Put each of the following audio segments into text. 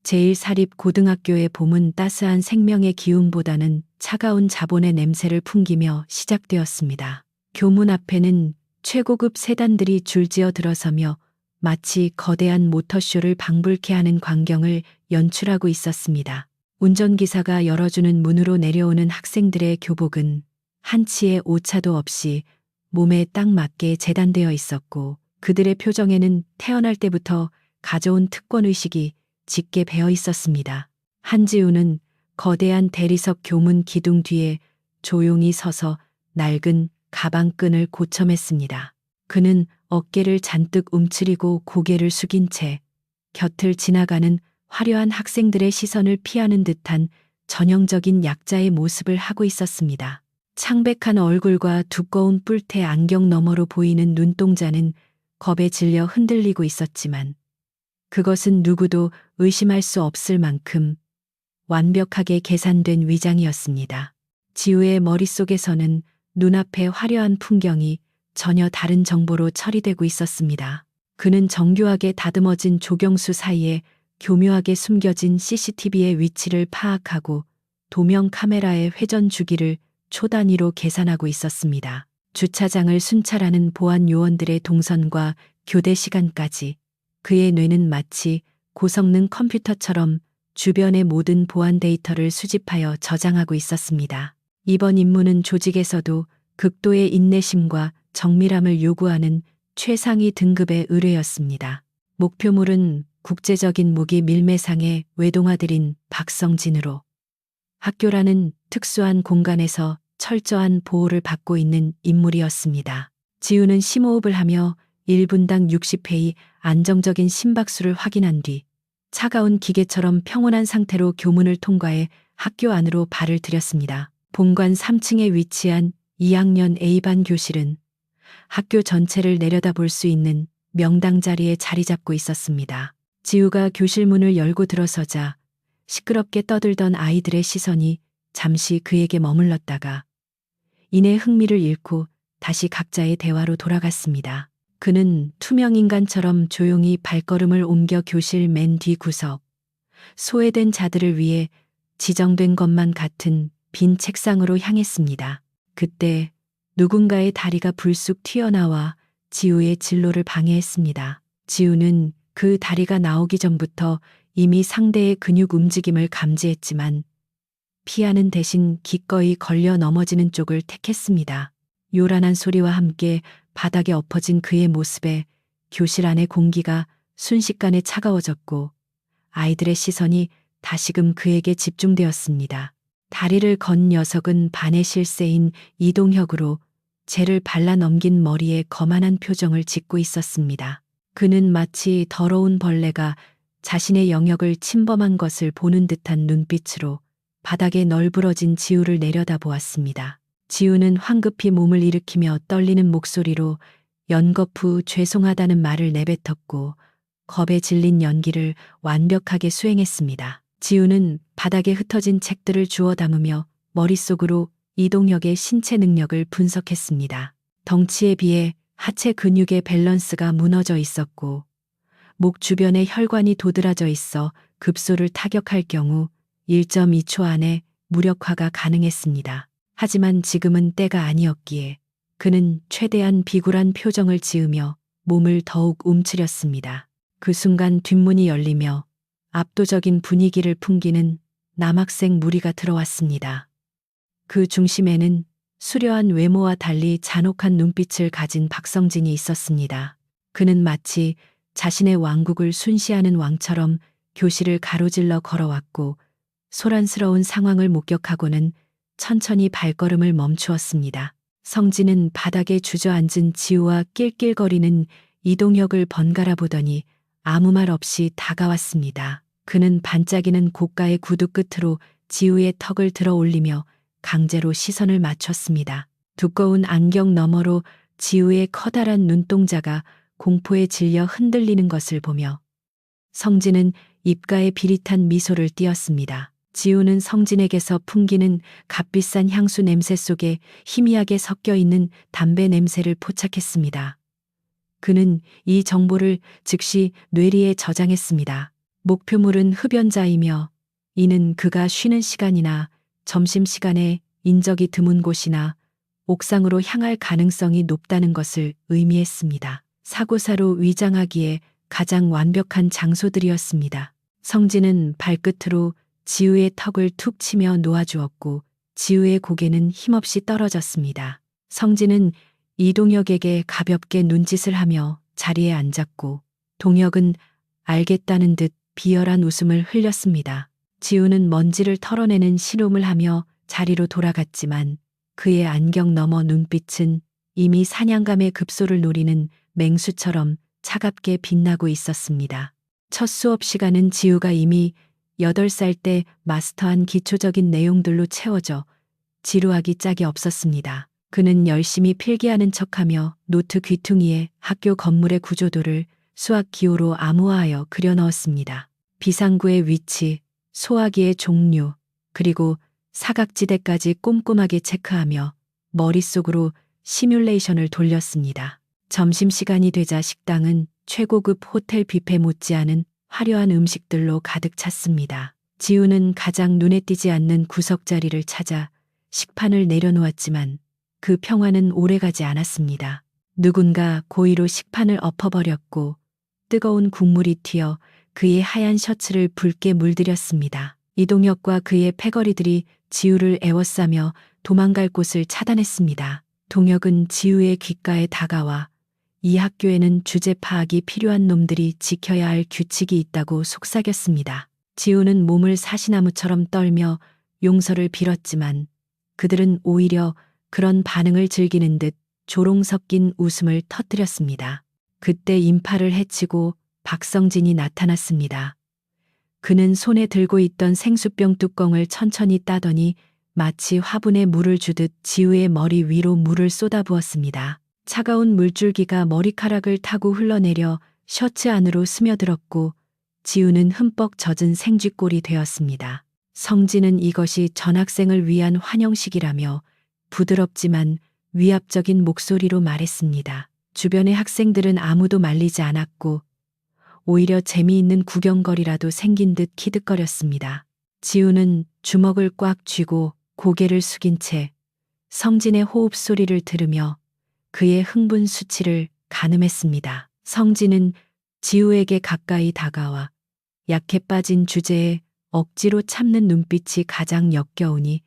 제1사립고등학교의 봄은 따스한 생명의 기운보다는 차가운 자본의 냄새를 풍기며 시작되었습니다. 교문 앞에는 최고급 세단들이 줄지어 들어서며 마치 거대한 모터쇼를 방불케 하는 광경을 연출하고 있었습니다. 운전기사가 열어주는 문으로 내려오는 학생들의 교복은 한치의 오차도 없이 몸에 딱 맞게 재단되어 있었고, 그들의 표정에는 태어날 때부터 가져온 특권의식이 짙게 배어 있었습니다. 한지우는 거대한 대리석 교문 기둥 뒤에 조용히 서서 낡은 가방끈을 고쳐맸습니다. 그는 어깨를 잔뜩 움츠리고 고개를 숙인 채 곁을 지나가는 화려한 학생들의 시선을 피하는 듯한 전형적인 약자의 모습을 하고 있었습니다. 창백한 얼굴과 두꺼운 뿔테 안경 너머로 보이는 눈동자는 겁에 질려 흔들리고 있었지만, 그것은 누구도 의심할 수 없을 만큼 완벽하게 계산된 위장이었습니다. 지우의 머릿속에서는 눈앞의 화려한 풍경이 전혀 다른 정보로 처리되고 있었습니다. 그는 정교하게 다듬어진 조경수 사이에 교묘하게 숨겨진 CCTV의 위치를 파악하고 도명 카메라의 회전 주기를 초 단위로 계산하고 있었습니다. 주차장을 순찰하는 보안 요원들의 동선과 교대 시간까지 그의 뇌는 마치 고성능 컴퓨터처럼 주변의 모든 보안 데이터를 수집하여 저장하고 있었습니다. 이번 임무는 조직에서도 극도의 인내심과 정밀함을 요구하는 최상위 등급의 의뢰였습니다. 목표물은 국제적인 무기 밀매상의 외동아들인 박성진으로 학교라는 특수한 공간에서 철저한 보호를 받고 있는 인물이었습니다. 지우는 심호흡을 하며 1분당 60회의 안정적인 심박수를 확인한 뒤 차가운 기계처럼 평온한 상태로 교문을 통과해 학교 안으로 발을 들였습니다. 본관 3층에 위치한 2학년 A반 교실은 학교 전체를 내려다볼 수 있는 명당 자리에 자리 잡고 있었습니다. 지우가 교실 문을 열고 들어서자 시끄럽게 떠들던 아이들의 시선이 잠시 그에게 머물렀다가 이내 흥미를 잃고 다시 각자의 대화로 돌아갔습니다. 그는 투명인간처럼 조용히 발걸음을 옮겨 교실 맨 뒤 구석, 소외된 자들을 위해 지정된 것만 같은 빈 책상으로 향했습니다. 그때 누군가의 다리가 불쑥 튀어나와 지우의 진로를 방해했습니다. 지우는 그 다리가 나오기 전부터 이미 상대의 근육 움직임을 감지했지만 피하는 대신 기꺼이 걸려 넘어지는 쪽을 택했습니다. 요란한 소리와 함께 바닥에 엎어진 그의 모습에 교실 안의 공기가 순식간에 차가워졌고 아이들의 시선이 다시금 그에게 집중되었습니다. 다리를 건 녀석은 반의 실세인 이동혁으로 재를 발라 넘긴 머리에 거만한 표정을 짓고 있었습니다. 그는 마치 더러운 벌레가 자신의 영역을 침범한 것을 보는 듯한 눈빛으로 바닥에 널브러진 지우를 내려다보았습니다. 지우는 황급히 몸을 일으키며 떨리는 목소리로 연거푸 죄송하다는 말을 내뱉었고 겁에 질린 연기를 완벽하게 수행했습니다. 지우는 바닥에 흩어진 책들을 주워 담으며 머릿속으로 이동혁의 신체 능력을 분석했습니다. 덩치에 비해 하체 근육의 밸런스가 무너져 있었고 목 주변에 혈관이 도드라져 있어 급소를 타격할 경우 1.2초 안에 무력화가 가능했습니다. 하지만 지금은 때가 아니었기에 그는 최대한 비굴한 표정을 지으며 몸을 더욱 움츠렸습니다. 그 순간 뒷문이 열리며 압도적인 분위기를 풍기는 남학생 무리가 들어왔습니다. 그 중심에는 수려한 외모와 달리 잔혹한 눈빛을 가진 박성진이 있었습니다. 그는 마치 자신의 왕국을 순시하는 왕처럼 교실을 가로질러 걸어왔고 소란스러운 상황을 목격하고는 천천히 발걸음을 멈추었습니다. 성진은 바닥에 주저앉은 지우와 낄낄거리는 이동혁을 번갈아 보더니 아무 말 없이 다가왔습니다. 그는 반짝이는 고가의 구두 끝으로 지우의 턱을 들어 올리며 강제로 시선을 맞췄습니다. 두꺼운 안경 너머로 지우의 커다란 눈동자가 공포에 질려 흔들리는 것을 보며 성진은 입가에 비릿한 미소를 띄었습니다. 지우는 성진에게서 풍기는 값비싼 향수 냄새 속에 희미하게 섞여 있는 담배 냄새를 포착했습니다. 그는 이 정보를 즉시 뇌리에 저장했습니다. 목표물은 흡연자이며 이는 그가 쉬는 시간이나 점심시간에 인적이 드문 곳이나 옥상으로 향할 가능성이 높다는 것을 의미했습니다. 사고사로 위장하기에 가장 완벽한 장소들이었습니다. 성진은 발끝으로 지우의 턱을 툭 치며 놓아주었고 지우의 고개는 힘없이 떨어졌습니다. 성진은 이동혁에게 가볍게 눈짓을 하며 자리에 앉았고 동혁은 알겠다는 듯 비열한 웃음을 흘렸습니다. 지우는 먼지를 털어내는 실험을 하며 자리로 돌아갔지만 그의 안경 너머 눈빛은 이미 사냥감의 급소를 노리는 맹수처럼 차갑게 빛나고 있었습니다. 첫 수업 시간은 지우가 이미 8살 때 마스터한 기초적인 내용들로 채워져 지루하기 짝이 없었습니다. 그는 열심히 필기하는 척하며 노트 귀퉁이에 학교 건물의 구조도를 수학 기호로 암호화하여 그려 넣었습니다. 비상구의 위치, 소화기의 종류, 그리고 사각지대까지 꼼꼼하게 체크하며 머릿속으로 시뮬레이션을 돌렸습니다. 점심시간이 되자 식당은 최고급 호텔 뷔페 못지않은 화려한 음식들로 가득 찼습니다. 지우는 가장 눈에 띄지 않는 구석자리를 찾아 식판을 내려놓았지만 그 평화는 오래가지 않았습니다. 누군가 고의로 식판을 엎어버렸고 뜨거운 국물이 튀어 그의 하얀 셔츠를 붉게 물들였습니다. 이동혁과 그의 패거리들이 지우를 에워싸며 도망갈 곳을 차단했습니다. 동혁은 지우의 귓가에 다가와 이 학교에는 주제 파악이 필요한 놈들이 지켜야 할 규칙이 있다고 속삭였습니다. 지우는 몸을 사시나무처럼 떨며 용서를 빌었지만 그들은 오히려 그런 반응을 즐기는 듯 조롱 섞인 웃음을 터뜨렸습니다. 그때 인파를 해치고 박성진이 나타났습니다. 그는 손에 들고 있던 생수병 뚜껑을 천천히 따더니 마치 화분에 물을 주듯 지우의 머리 위로 물을 쏟아부었습니다. 차가운 물줄기가 머리카락을 타고 흘러내려 셔츠 안으로 스며들었고 지우는 흠뻑 젖은 생쥐꼴이 되었습니다. 성진은 이것이 전학생을 위한 환영식이라며 부드럽지만 위압적인 목소리로 말했습니다. 주변의 학생들은 아무도 말리지 않았고 오히려 재미있는 구경거리라도 생긴 듯 키득거렸습니다. 지우는 주먹을 꽉 쥐고 고개를 숙인 채 성진의 호흡 소리를 들으며 그의 흥분 수치를 가늠했습니다. 성진은 지우에게 가까이 다가와 약해 빠진 주제에 억지로 참는 눈빛이 가장 역겨우니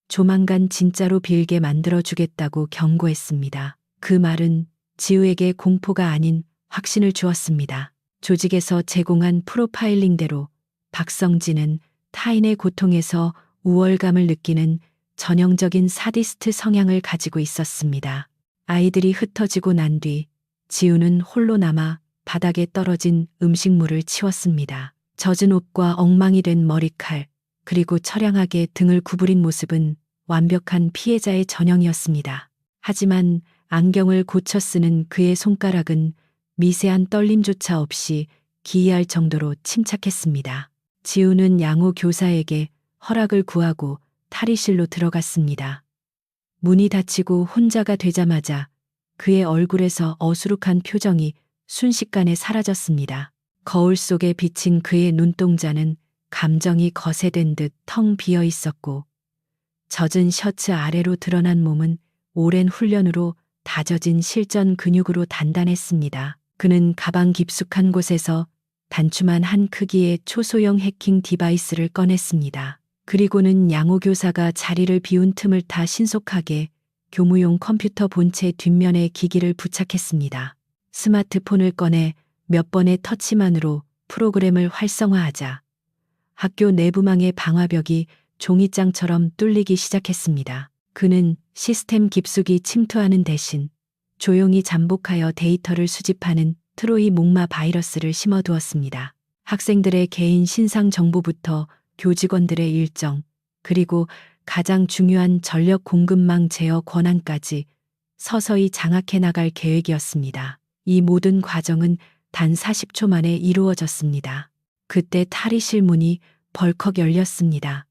조만간 진짜로 빌게 만들어주겠다고 경고했습니다. 그 말은 지우에게 공포가 아닌 확신을 주었습니다. 조직에서 제공한 프로파일링대로 박성진은 타인의 고통에서 우월감을 느끼는 전형적인 사디스트 성향을 가지고 있었습니다. 아이들이 흩어지고 난 뒤 지우는 홀로 남아 바닥에 떨어진 음식물을 치웠습니다. 젖은 옷과 엉망이 된 머리칼, 그리고 처량하게 등을 구부린 모습은 완벽한 피해자의 전형이었습니다. 하지만 안경을 고쳐 쓰는 그의 손가락은 미세한 떨림조차 없이 기이할 정도로 침착했습니다. 지우는 양호 교사에게 허락을 구하고 탈의실로 들어갔습니다. 문이 닫히고 혼자가 되자마자 그의 얼굴에서 어수룩한 표정이 순식간에 사라졌습니다. 거울 속에 비친 그의 눈동자는 감정이 거세된 듯 텅 비어 있었고 젖은 셔츠 아래로 드러난 몸은 오랜 훈련으로 다져진 실전 근육으로 단단했습니다. 그는 가방 깊숙한 곳에서 단추만 한 크기의 초소형 해킹 디바이스를 꺼냈습니다. 그리고는 양호 교사가 자리를 비운 틈을 타 신속하게 교무용 컴퓨터 본체 뒷면에 기기를 부착했습니다. 스마트폰을 꺼내 몇 번의 터치만으로 프로그램을 활성화하자 학교 내부망의 방화벽이 종이장처럼 뚫리기 시작했습니다. 그는 시스템 깊숙이 침투하는 대신 조용히 잠복하여 데이터를 수집하는 트로이 목마 바이러스를 심어두었습니다. 학생들의 개인 신상 정보부터 교직원들의 일정, 그리고 가장 중요한 전력 공급망 제어 권한까지 서서히 장악해 나갈 계획이었습니다. 이 모든 과정은 단 40초 만에 이루어졌습니다. 그때 탈의실 문이 벌컥 열렸습니다.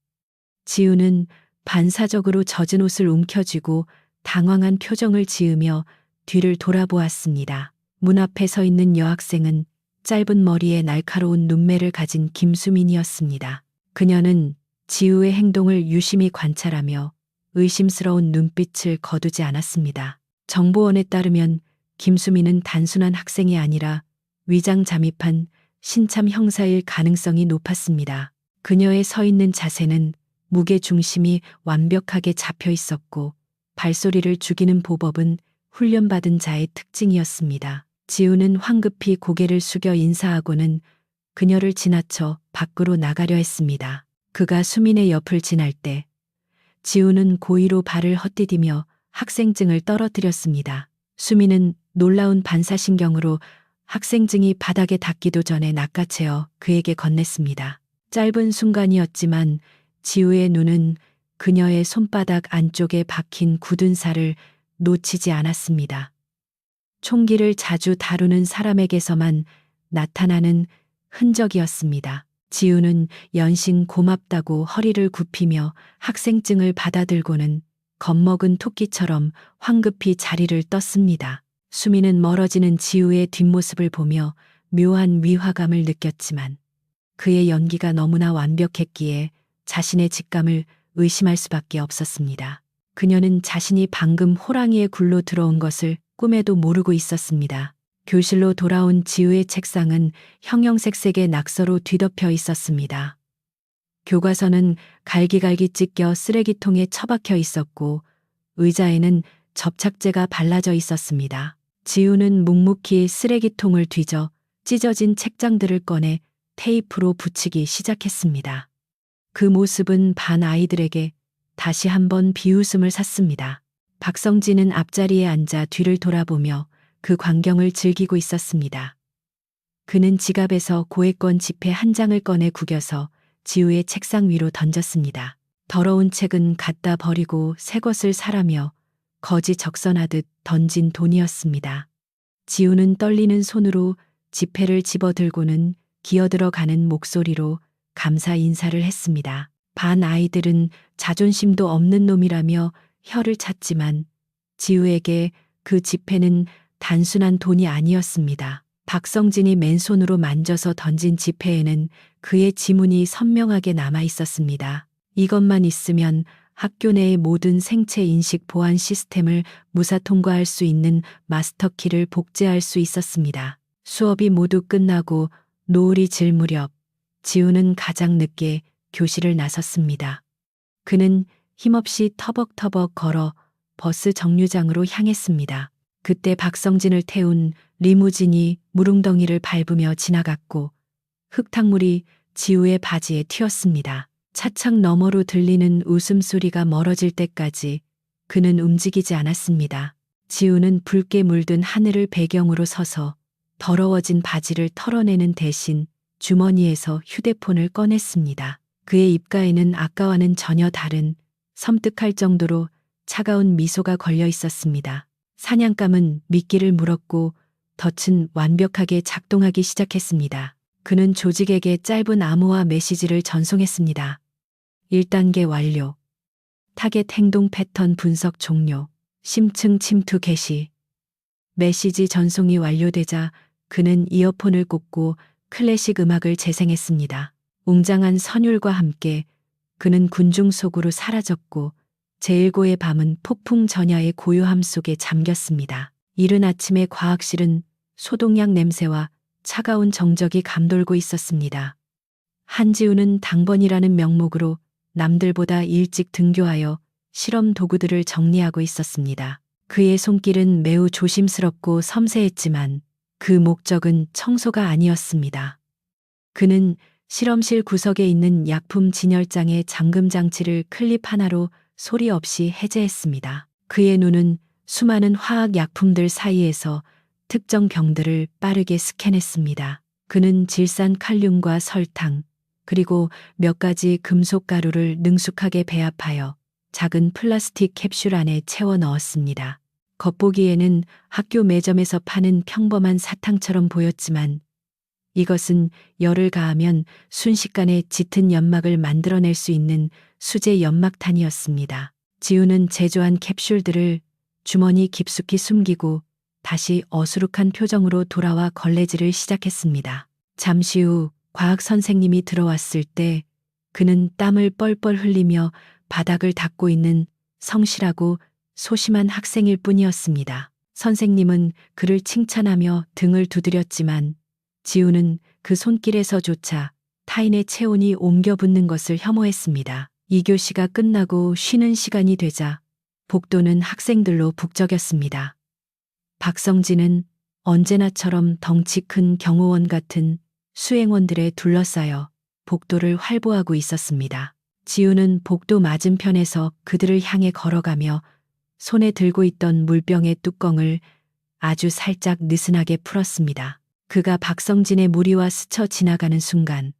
지우는 반사적으로 젖은 옷을 움켜쥐고 당황한 표정을 지으며 뒤를 돌아보았습니다. 문 앞에 서 있는 여학생은 짧은 머리에 날카로운 눈매를 가진 김수민이었습니다. 그녀는 지우의 행동을 유심히 관찰하며 의심스러운 눈빛을 거두지 않았습니다. 정보원에 따르면 김수민은 단순한 학생이 아니라 위장 잠입한 신참 형사일 가능성이 높았습니다. 그녀의 서 있는 자세는 무게 중심이 완벽하게 잡혀 있었고 발소리를 죽이는 보법은 훈련받은 자의 특징이었습니다. 지우는 황급히 고개를 숙여 인사하고는 그녀를 지나쳐 밖으로 나가려 했습니다. 그가 수민의 옆을 지날 때 지우는 고의로 발을 헛디디며 학생증을 떨어뜨렸습니다. 수민은 놀라운 반사신경으로 학생증이 바닥에 닿기도 전에 낚아채어 그에게 건넸습니다. 짧은 순간이었지만 지우의 눈은 그녀의 손바닥 안쪽에 박힌 굳은 살을 놓치지 않았습니다. 총기를 자주 다루는 사람에게서만 나타나는 흔적이었습니다. 지우는 연신 고맙다고 허리를 굽히며 학생증을 받아들고는 겁먹은 토끼처럼 황급히 자리를 떴습니다. 수미는 멀어지는 지우의 뒷모습을 보며 묘한 위화감을 느꼈지만 그의 연기가 너무나 완벽했기에 자신의 직감을 의심할 수밖에 없었습니다. 그녀는 자신이 방금 호랑이의 굴로 들어온 것을 꿈에도 모르고 있었습니다. 교실로 돌아온 지우의 책상은 형형색색의 낙서로 뒤덮여 있었습니다. 교과서는 갈기갈기 찢겨 쓰레기통에 처박혀 있었고 의자에는 접착제가 발라져 있었습니다. 지우는 묵묵히 쓰레기통을 뒤져 찢어진 책장들을 꺼내 테이프로 붙이기 시작했습니다. 그 모습은 반 아이들에게 다시 한번 비웃음을 샀습니다. 박성진은 앞자리에 앉아 뒤를 돌아보며 그 광경을 즐기고 있었습니다. 그는 지갑에서 고액권 지폐 한 장을 꺼내 구겨서 지우의 책상 위로 던졌습니다. 더러운 책은 갖다 버리고 새 것을 사라며 거지 적선하듯 던진 돈이었습니다. 지우는 떨리는 손으로 지폐를 집어들고는 기어들어가는 목소리로 감사 인사를 했습니다. 반 아이들은 자존심도 없는 놈이라며 혀를 찼지만 지우에게 그 지폐는 단순한 돈이 아니었습니다. 박성진이 맨손으로 만져서 던진 지폐에는 그의 지문이 선명하게 남아 있었습니다. 이것만 있으면 학교 내의 모든 생체 인식 보안 시스템을 무사 통과할 수 있는 마스터키를 복제할 수 있었습니다. 수업이 모두 끝나고 노을이 질 무렵 지우는 가장 늦게 교실을 나섰습니다. 그는 힘없이 터벅터벅 걸어 버스 정류장으로 향했습니다. 그때 박성진을 태운 리무진이 무릉덩이를 밟으며 지나갔고 흙탕물이 지우의 바지에 튀었습니다. 차창 너머로 들리는 웃음소리가 멀어질 때까지 그는 움직이지 않았습니다. 지우는 붉게 물든 하늘을 배경으로 서서 더러워진 바지를 털어내는 대신 주머니에서 휴대폰을 꺼냈습니다. 그의 입가에는 아까와는 전혀 다른 섬뜩할 정도로 차가운 미소가 걸려 있었습니다. 사냥감은 미끼를 물었고 덫은 완벽하게 작동하기 시작했습니다. 그는 조직에게 짧은 암호화 메시지를 전송했습니다. 1단계 완료. 타겟 행동 패턴 분석 종료. 심층 침투 개시. 메시지 전송이 완료되자 그는 이어폰을 꽂고 클래식 음악을 재생했습니다. 웅장한 선율과 함께 그는 군중 속으로 사라졌고 제1고의 밤은 폭풍 전야의 고요함 속에 잠겼습니다. 이른 아침의 과학실은 소독약 냄새와 차가운 정적이 감돌고 있었습니다. 한지우는 당번이라는 명목으로 남들보다 일찍 등교하여 실험 도구들을 정리하고 있었습니다. 그의 손길은 매우 조심스럽고 섬세했지만 그 목적은 청소가 아니었습니다. 그는 실험실 구석에 있는 약품 진열장의 잠금 장치를 클립 하나로 소리 없이 해제했습니다. 그의 눈은 수많은 화학 약품들 사이에서 특정 병들을 빠르게 스캔했습니다. 그는 질산 칼륨과 설탕, 그리고 몇 가지 금속 가루를 능숙하게 배합하여 작은 플라스틱 캡슐 안에 채워 넣었습니다. 겉보기에는 학교 매점에서 파는 평범한 사탕처럼 보였지만 이것은 열을 가하면 순식간에 짙은 연막을 만들어낼 수 있는 수제 연막탄이었습니다. 지우는 제조한 캡슐들을 주머니 깊숙이 숨기고 다시 어수룩한 표정으로 돌아와 걸레질을 시작했습니다. 잠시 후 과학 선생님이 들어왔을 때 그는 땀을 뻘뻘 흘리며 바닥을 닦고 있는 성실하고 소심한 학생일 뿐이었습니다. 선생님은 그를 칭찬하며 등을 두드렸지만 지우는 그 손길에서조차 타인의 체온이 옮겨 붙는 것을 혐오했습니다. 2교시가 끝나고 쉬는 시간이 되자 복도는 학생들로 북적였습니다. 박성진은 언제나처럼 덩치 큰 경호원 같은 수행원들에 둘러싸여 복도를 활보하고 있었습니다. 지우는 복도 맞은편에서 그들을 향해 걸어가며 손에 들고 있던 물병의 뚜껑을 아주 살짝 느슨하게 풀었습니다. 그가 박성진의 무리와 스쳐 지나가는 순간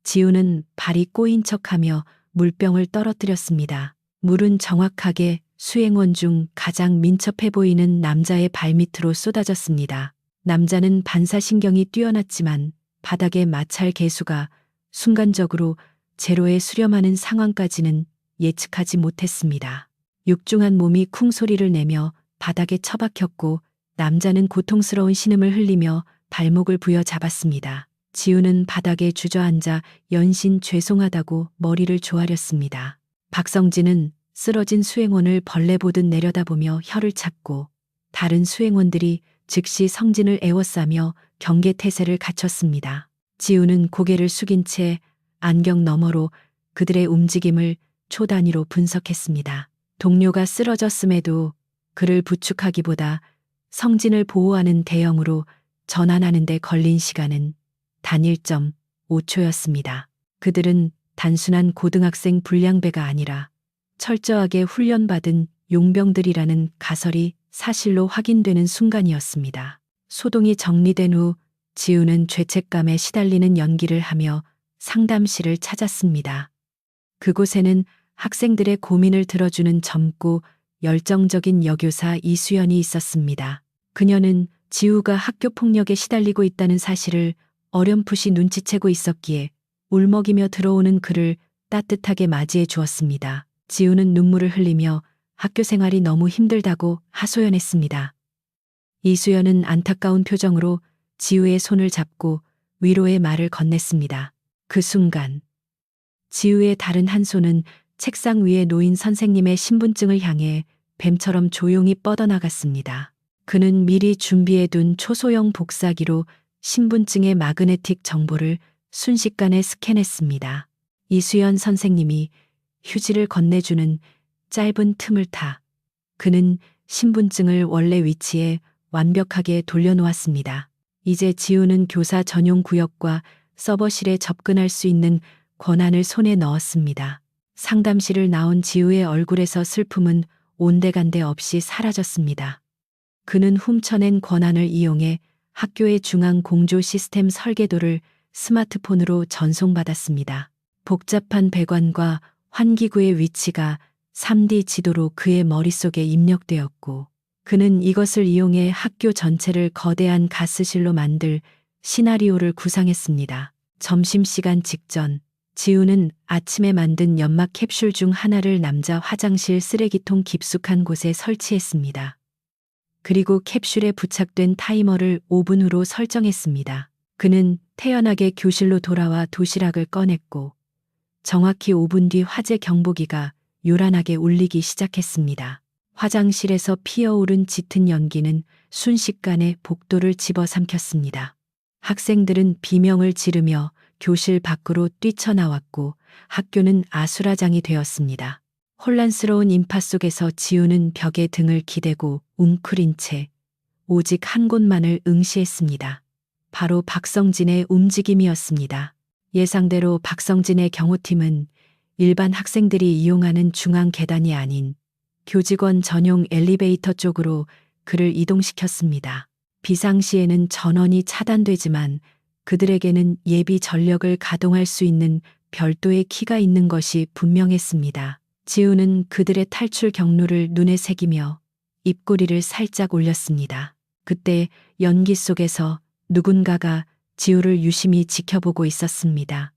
지우는 발이 꼬인 척하며 물병을 떨어뜨렸습니다. 물은 정확하게 수행원 중 가장 민첩해 보이는 남자의 발밑으로 쏟아졌습니다. 남자는 반사신경이 뛰어났지만 바닥의 마찰 계수가 순간적으로 제로에 수렴하는 상황까지는 예측하지 못했습니다. 육중한 몸이 쿵 소리를 내며 바닥에 처박혔고 남자는 고통스러운 신음을 흘리며 발목을 부여잡았습니다. 지우는 바닥에 주저앉아 연신 죄송하다고 머리를 조아렸습니다. 박성진은 쓰러진 수행원을 벌레 보듯 내려다보며 혀를 찼고 다른 수행원들이 즉시 성진을 에워싸며 경계태세를 갖췄습니다. 지우는 고개를 숙인 채 안경 너머로 그들의 움직임을 초 단위로 분석했습니다. 동료가 쓰러졌음에도 그를 부축하기보다 성진을 보호하는 대형으로 전환하는 데 걸린 시간은 단 1.5초였습니다. 그들은 단순한 고등학생 불량배가 아니라 철저하게 훈련받은 용병들이라는 가설이 사실로 확인되는 순간이었습니다. 소동이 정리된 후 지우는 죄책감에 시달리는 연기를 하며 상담실을 찾았습니다. 그곳에는 학생들의 고민을 들어주는 젊고 열정적인 여교사 이수연이 있었습니다. 그녀는 지우가 학교 폭력에 시달리고 있다는 사실을 어렴풋이 눈치채고 있었기에 울먹이며 들어오는 그를 따뜻하게 맞이해 주었습니다. 지우는 눈물을 흘리며 학교 생활이 너무 힘들다고 하소연했습니다. 이수연은 안타까운 표정으로 지우의 손을 잡고 위로의 말을 건넸습니다. 그 순간 지우의 다른 한 손은 책상 위에 놓인 선생님의 신분증을 향해 뱀처럼 조용히 뻗어나갔습니다. 그는 미리 준비해둔 초소형 복사기로 신분증의 마그네틱 정보를 순식간에 스캔했습니다. 이수연 선생님이 휴지를 건네주는 짧은 틈을 타 그는 신분증을 원래 위치에 완벽하게 돌려놓았습니다. 이제 지우는 교사 전용 구역과 서버실에 접근할 수 있는 권한을 손에 넣었습니다. 상담실을 나온 지우의 얼굴에서 슬픔은 온데간데 없이 사라졌습니다. 그는 훔쳐낸 권한을 이용해 학교의 중앙 공조 시스템 설계도를 스마트폰으로 전송받았습니다. 복잡한 배관과 환기구의 위치가 3D 지도로 그의 머릿속에 입력되었고 그는 이것을 이용해 학교 전체를 거대한 가스실로 만들 시나리오를 구상했습니다. 점심시간 직전 지우는 아침에 만든 연막 캡슐 중 하나를 남자 화장실 쓰레기통 깊숙한 곳에 설치했습니다. 그리고 캡슐에 부착된 타이머를 5분 후로 설정했습니다. 그는 태연하게 교실로 돌아와 도시락을 꺼냈고 정확히 5분 뒤 화재 경보기가 요란하게 울리기 시작했습니다. 화장실에서 피어오른 짙은 연기는 순식간에 복도를 집어삼켰습니다. 학생들은 비명을 지르며 교실 밖으로 뛰쳐나왔고 학교는 아수라장이 되었습니다. 혼란스러운 인파 속에서 지우는 벽에 등을 기대고 웅크린 채 오직 한 곳만을 응시했습니다. 바로 박성진의 움직임이었습니다. 예상대로 박성진의 경호팀은 일반 학생들이 이용하는 중앙 계단이 아닌 교직원 전용 엘리베이터 쪽으로 그를 이동시켰습니다. 비상시에는 전원이 차단되지만 그들에게는 예비 전력을 가동할 수 있는 별도의 키가 있는 것이 분명했습니다. 지우는 그들의 탈출 경로를 눈에 새기며 입꼬리를 살짝 올렸습니다. 그때 연기 속에서 누군가가 지우를 유심히 지켜보고 있었습니다.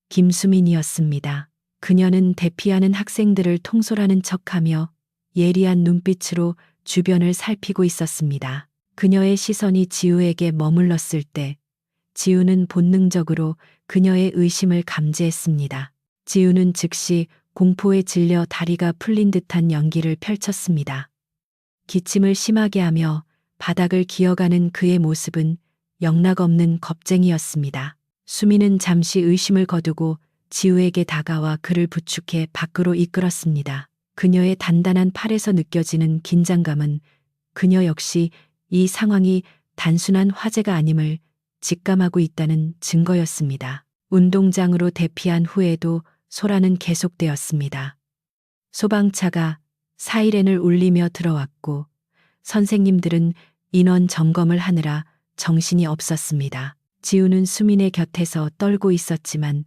김수민이었습니다. 그녀는 대피하는 학생들을 통솔하는 척하며 예리한 눈빛으로 주변을 살피고 있었습니다. 그녀의 시선이 지우에게 머물렀을 때 지우는 본능적으로 그녀의 의심을 감지했습니다. 지우는 즉시 공포에 질려 다리가 풀린 듯한 연기를 펼쳤습니다. 기침을 심하게 하며 바닥을 기어가는 그의 모습은 영락없는 겁쟁이였습니다. 수미는 잠시 의심을 거두고 지우에게 다가와 그를 부축해 밖으로 이끌었습니다. 그녀의 단단한 팔에서 느껴지는 긴장감은 그녀 역시 이 상황이 단순한 화재가 아님을 직감하고 있다는 증거였습니다. 운동장으로 대피한 후에도 소란은 계속되었습니다. 소방차가 사이렌을 울리며 들어왔고 선생님들은 인원 점검을 하느라 정신이 없었습니다. 지우는 수민의 곁에서 떨고 있었지만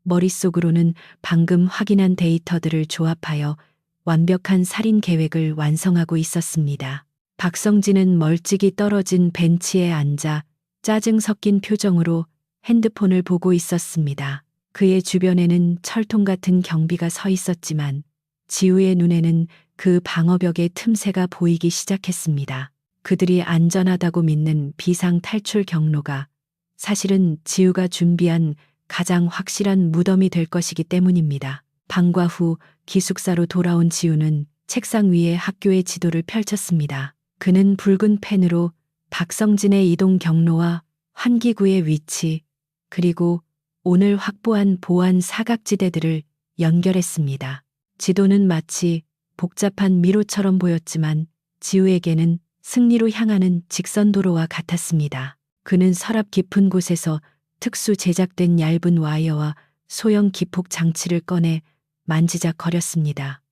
머릿속으로는 방금 확인한 데이터들을 조합하여 완벽한 살인 계획을 완성하고 있었습니다. 박성진은 멀찍이 떨어진 벤치에 앉아 짜증 섞인 표정으로 핸드폰을 보고 있었습니다. 그의 주변에는 철통 같은 경비가 서 있었지만 지우의 눈에는 그 방어벽의 틈새가 보이기 시작했습니다. 그들이 안전하다고 믿는 비상 탈출 경로가 사실은 지우가 준비한 가장 확실한 무덤이 될 것이기 때문입니다. 방과 후 기숙사로 돌아온 지우는 책상 위에 학교의 지도를 펼쳤습니다. 그는 붉은 펜으로 박성진의 이동 경로와 환기구의 위치, 그리고 오늘 확보한 보안 사각지대들을 연결했습니다. 지도는 마치 복잡한 미로처럼 보였지만 지우에게는 승리로 향하는 직선도로와 같았습니다. 그는 서랍 깊은 곳에서 특수 제작된 얇은 와이어와 소형 기폭 장치를 꺼내 만지작거렸습니다.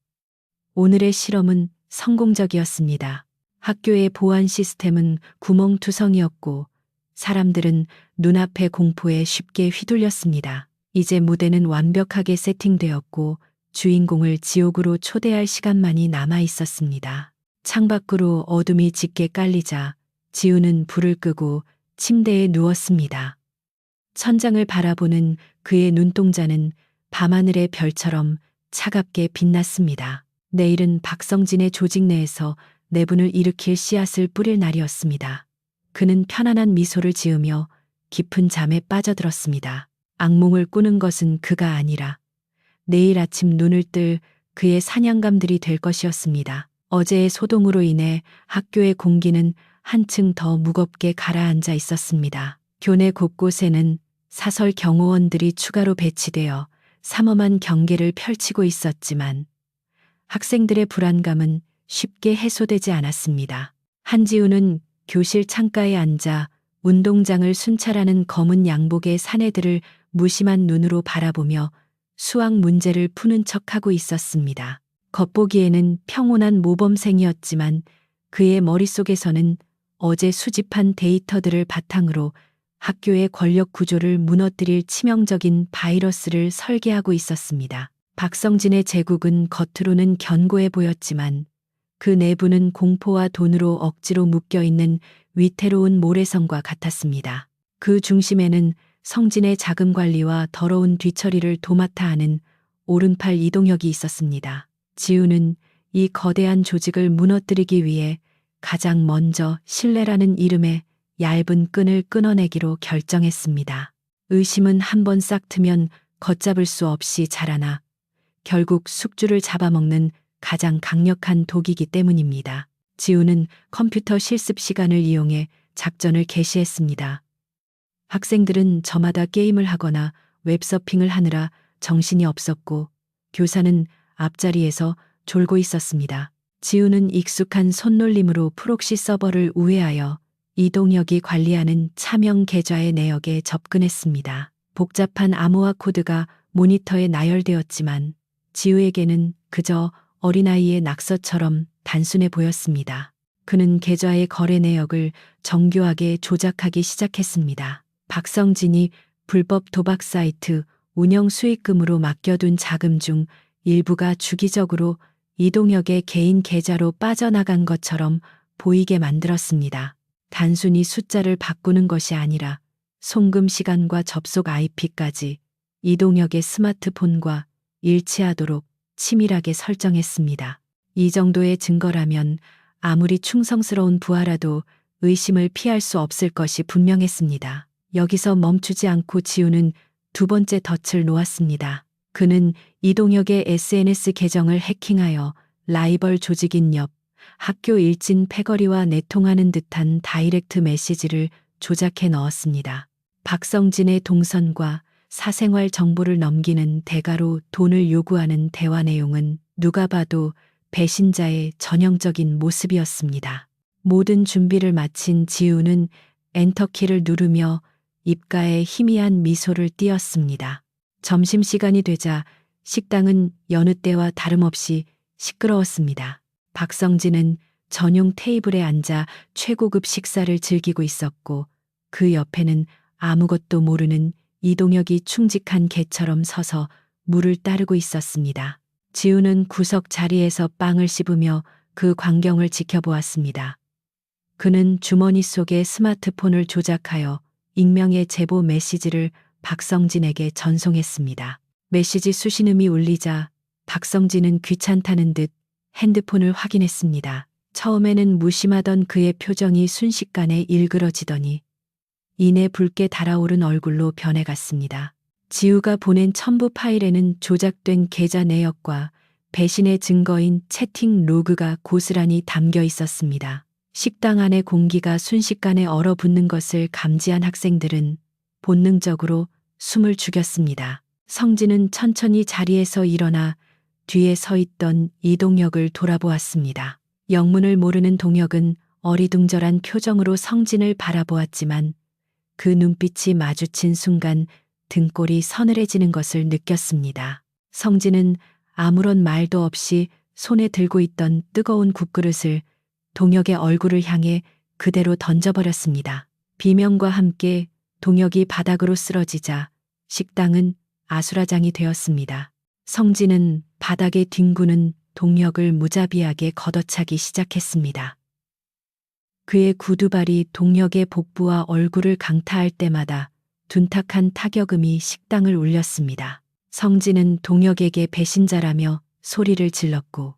오늘의 실험은 성공적이었습니다. 학교의 보안 시스템은 구멍투성이었고 사람들은 눈앞의 공포에 쉽게 휘둘렸습니다. 이제 무대는 완벽하게 세팅되었고 주인공을 지옥으로 초대할 시간만이 남아 있었습니다. 창밖으로 어둠이 짙게 깔리자 지우는 불을 끄고 침대에 누웠습니다. 천장을 바라보는 그의 눈동자는 밤하늘의 별처럼 차갑게 빛났습니다. 내일은 박성진의 조직 내에서 내분을 일으킬 씨앗을 뿌릴 날이었습니다. 그는 편안한 미소를 지으며 깊은 잠에 빠져들었습니다. 악몽을 꾸는 것은 그가 아니라 내일 아침 눈을 뜰 그의 사냥감들이 될 것이었습니다. 어제의 소동으로 인해 학교의 공기는 한층 더 무겁게 가라앉아 있었습니다. 교내 곳곳에는 사설 경호원들이 추가로 배치되어 삼엄한 경계를 펼치고 있었지만 학생들의 불안감은 쉽게 해소되지 않았습니다. 한지우는 교실 창가에 앉아 운동장을 순찰하는 검은 양복의 사내들을 무심한 눈으로 바라보며 수학 문제를 푸는 척하고 있었습니다. 겉보기에는 평온한 모범생이었지만 그의 머릿속에서는 어제 수집한 데이터들을 바탕으로 학교의 권력 구조를 무너뜨릴 치명적인 바이러스를 설계하고 있었습니다. 박성진의 제국은 겉으로는 견고해 보였지만 그 내부는 공포와 돈으로 억지로 묶여있는 위태로운 모래성과 같았습니다. 그 중심에는 성진의 자금 관리와 더러운 뒤처리를 도맡아 하는 오른팔 이동혁이 있었습니다. 지우는 이 거대한 조직을 무너뜨리기 위해 가장 먼저 신뢰라는 이름의 얇은 끈을 끊어내기로 결정했습니다. 의심은 한번 싹 트면 걷잡을 수 없이 자라나 결국 숙주를 잡아먹는 가장 강력한 독이기 때문입니다. 지우는 컴퓨터 실습 시간을 이용해 작전을 개시했습니다. 학생들은 저마다 게임을 하거나 웹서핑을 하느라 정신이 없었고 교사는 앞자리에서 졸고 있었습니다. 지우는 익숙한 손놀림으로 프록시 서버를 우회하여 이동혁이 관리하는 차명 계좌의 내역에 접근했습니다. 복잡한 암호화 코드가 모니터에 나열되었지만 지우에게는 그저 어린아이의 낙서처럼 단순해 보였습니다. 그는 계좌의 거래 내역을 정교하게 조작하기 시작했습니다. 박성진이 불법 도박 사이트 운영 수익금으로 맡겨둔 자금 중 일부가 주기적으로 이동혁의 개인 계좌로 빠져나간 것처럼 보이게 만들었습니다. 단순히 숫자를 바꾸는 것이 아니라 송금 시간과 접속 IP까지 이동혁의 스마트폰과 일치하도록 치밀하게 설정했습니다. 이 정도의 증거라면 아무리 충성스러운 부하라도 의심을 피할 수 없을 것이 분명했습니다. 여기서 멈추지 않고 지우는 두 번째 덫을 놓았습니다. 그는 이동혁의 SNS 계정을 해킹하여 라이벌 조직인 옆 학교 일진 패거리와 내통하는 듯한 다이렉트 메시지를 조작해 넣었습니다. 박성진의 동선과 사생활 정보를 넘기는 대가로 돈을 요구하는 대화 내용은 누가 봐도 배신자의 전형적인 모습이었습니다. 모든 준비를 마친 지우는 엔터키를 누르며 입가에 희미한 미소를 띄었습니다. 점심시간이 되자 식당은 여느 때와 다름없이 시끄러웠습니다. 박성진은 전용 테이블에 앉아 최고급 식사를 즐기고 있었고 그 옆에는 아무것도 모르는 이동혁이 충직한 개처럼 서서 물을 따르고 있었습니다. 지우는 구석 자리에서 빵을 씹으며 그 광경을 지켜보았습니다. 그는 주머니 속에 스마트폰을 조작하여 익명의 제보 메시지를 박성진에게 전송했습니다. 메시지 수신음이 울리자 박성진은 귀찮다는 듯 핸드폰을 확인했습니다. 처음에는 무심하던 그의 표정이 순식간에 일그러지더니 이내 붉게 달아오른 얼굴로 변해갔습니다. 지우가 보낸 첨부 파일에는 조작된 계좌 내역과 배신의 증거인 채팅 로그가 고스란히 담겨 있었습니다. 식당 안의 공기가 순식간에 얼어붙는 것을 감지한 학생들은 본능적으로 숨을 죽였습니다. 성진은 천천히 자리에서 일어나 뒤에 서 있던 이동혁을 돌아보았습니다. 영문을 모르는 동혁은 어리둥절한 표정으로 성진을 바라보았지만 그 눈빛이 마주친 순간 등골이 서늘해지는 것을 느꼈습니다. 성진은 아무런 말도 없이 손에 들고 있던 뜨거운 국그릇을 동혁의 얼굴을 향해 그대로 던져버렸습니다. 비명과 함께 동혁이 바닥으로 쓰러지자 식당은 아수라장이 되었습니다. 성진은 바닥에 뒹구는 동혁을 무자비하게 걷어차기 시작했습니다. 그의 구두발이 동혁의 복부와 얼굴을 강타할 때마다 둔탁한 타격음이 식당을 울렸습니다. 성진은 동혁에게 배신자라며 소리를 질렀고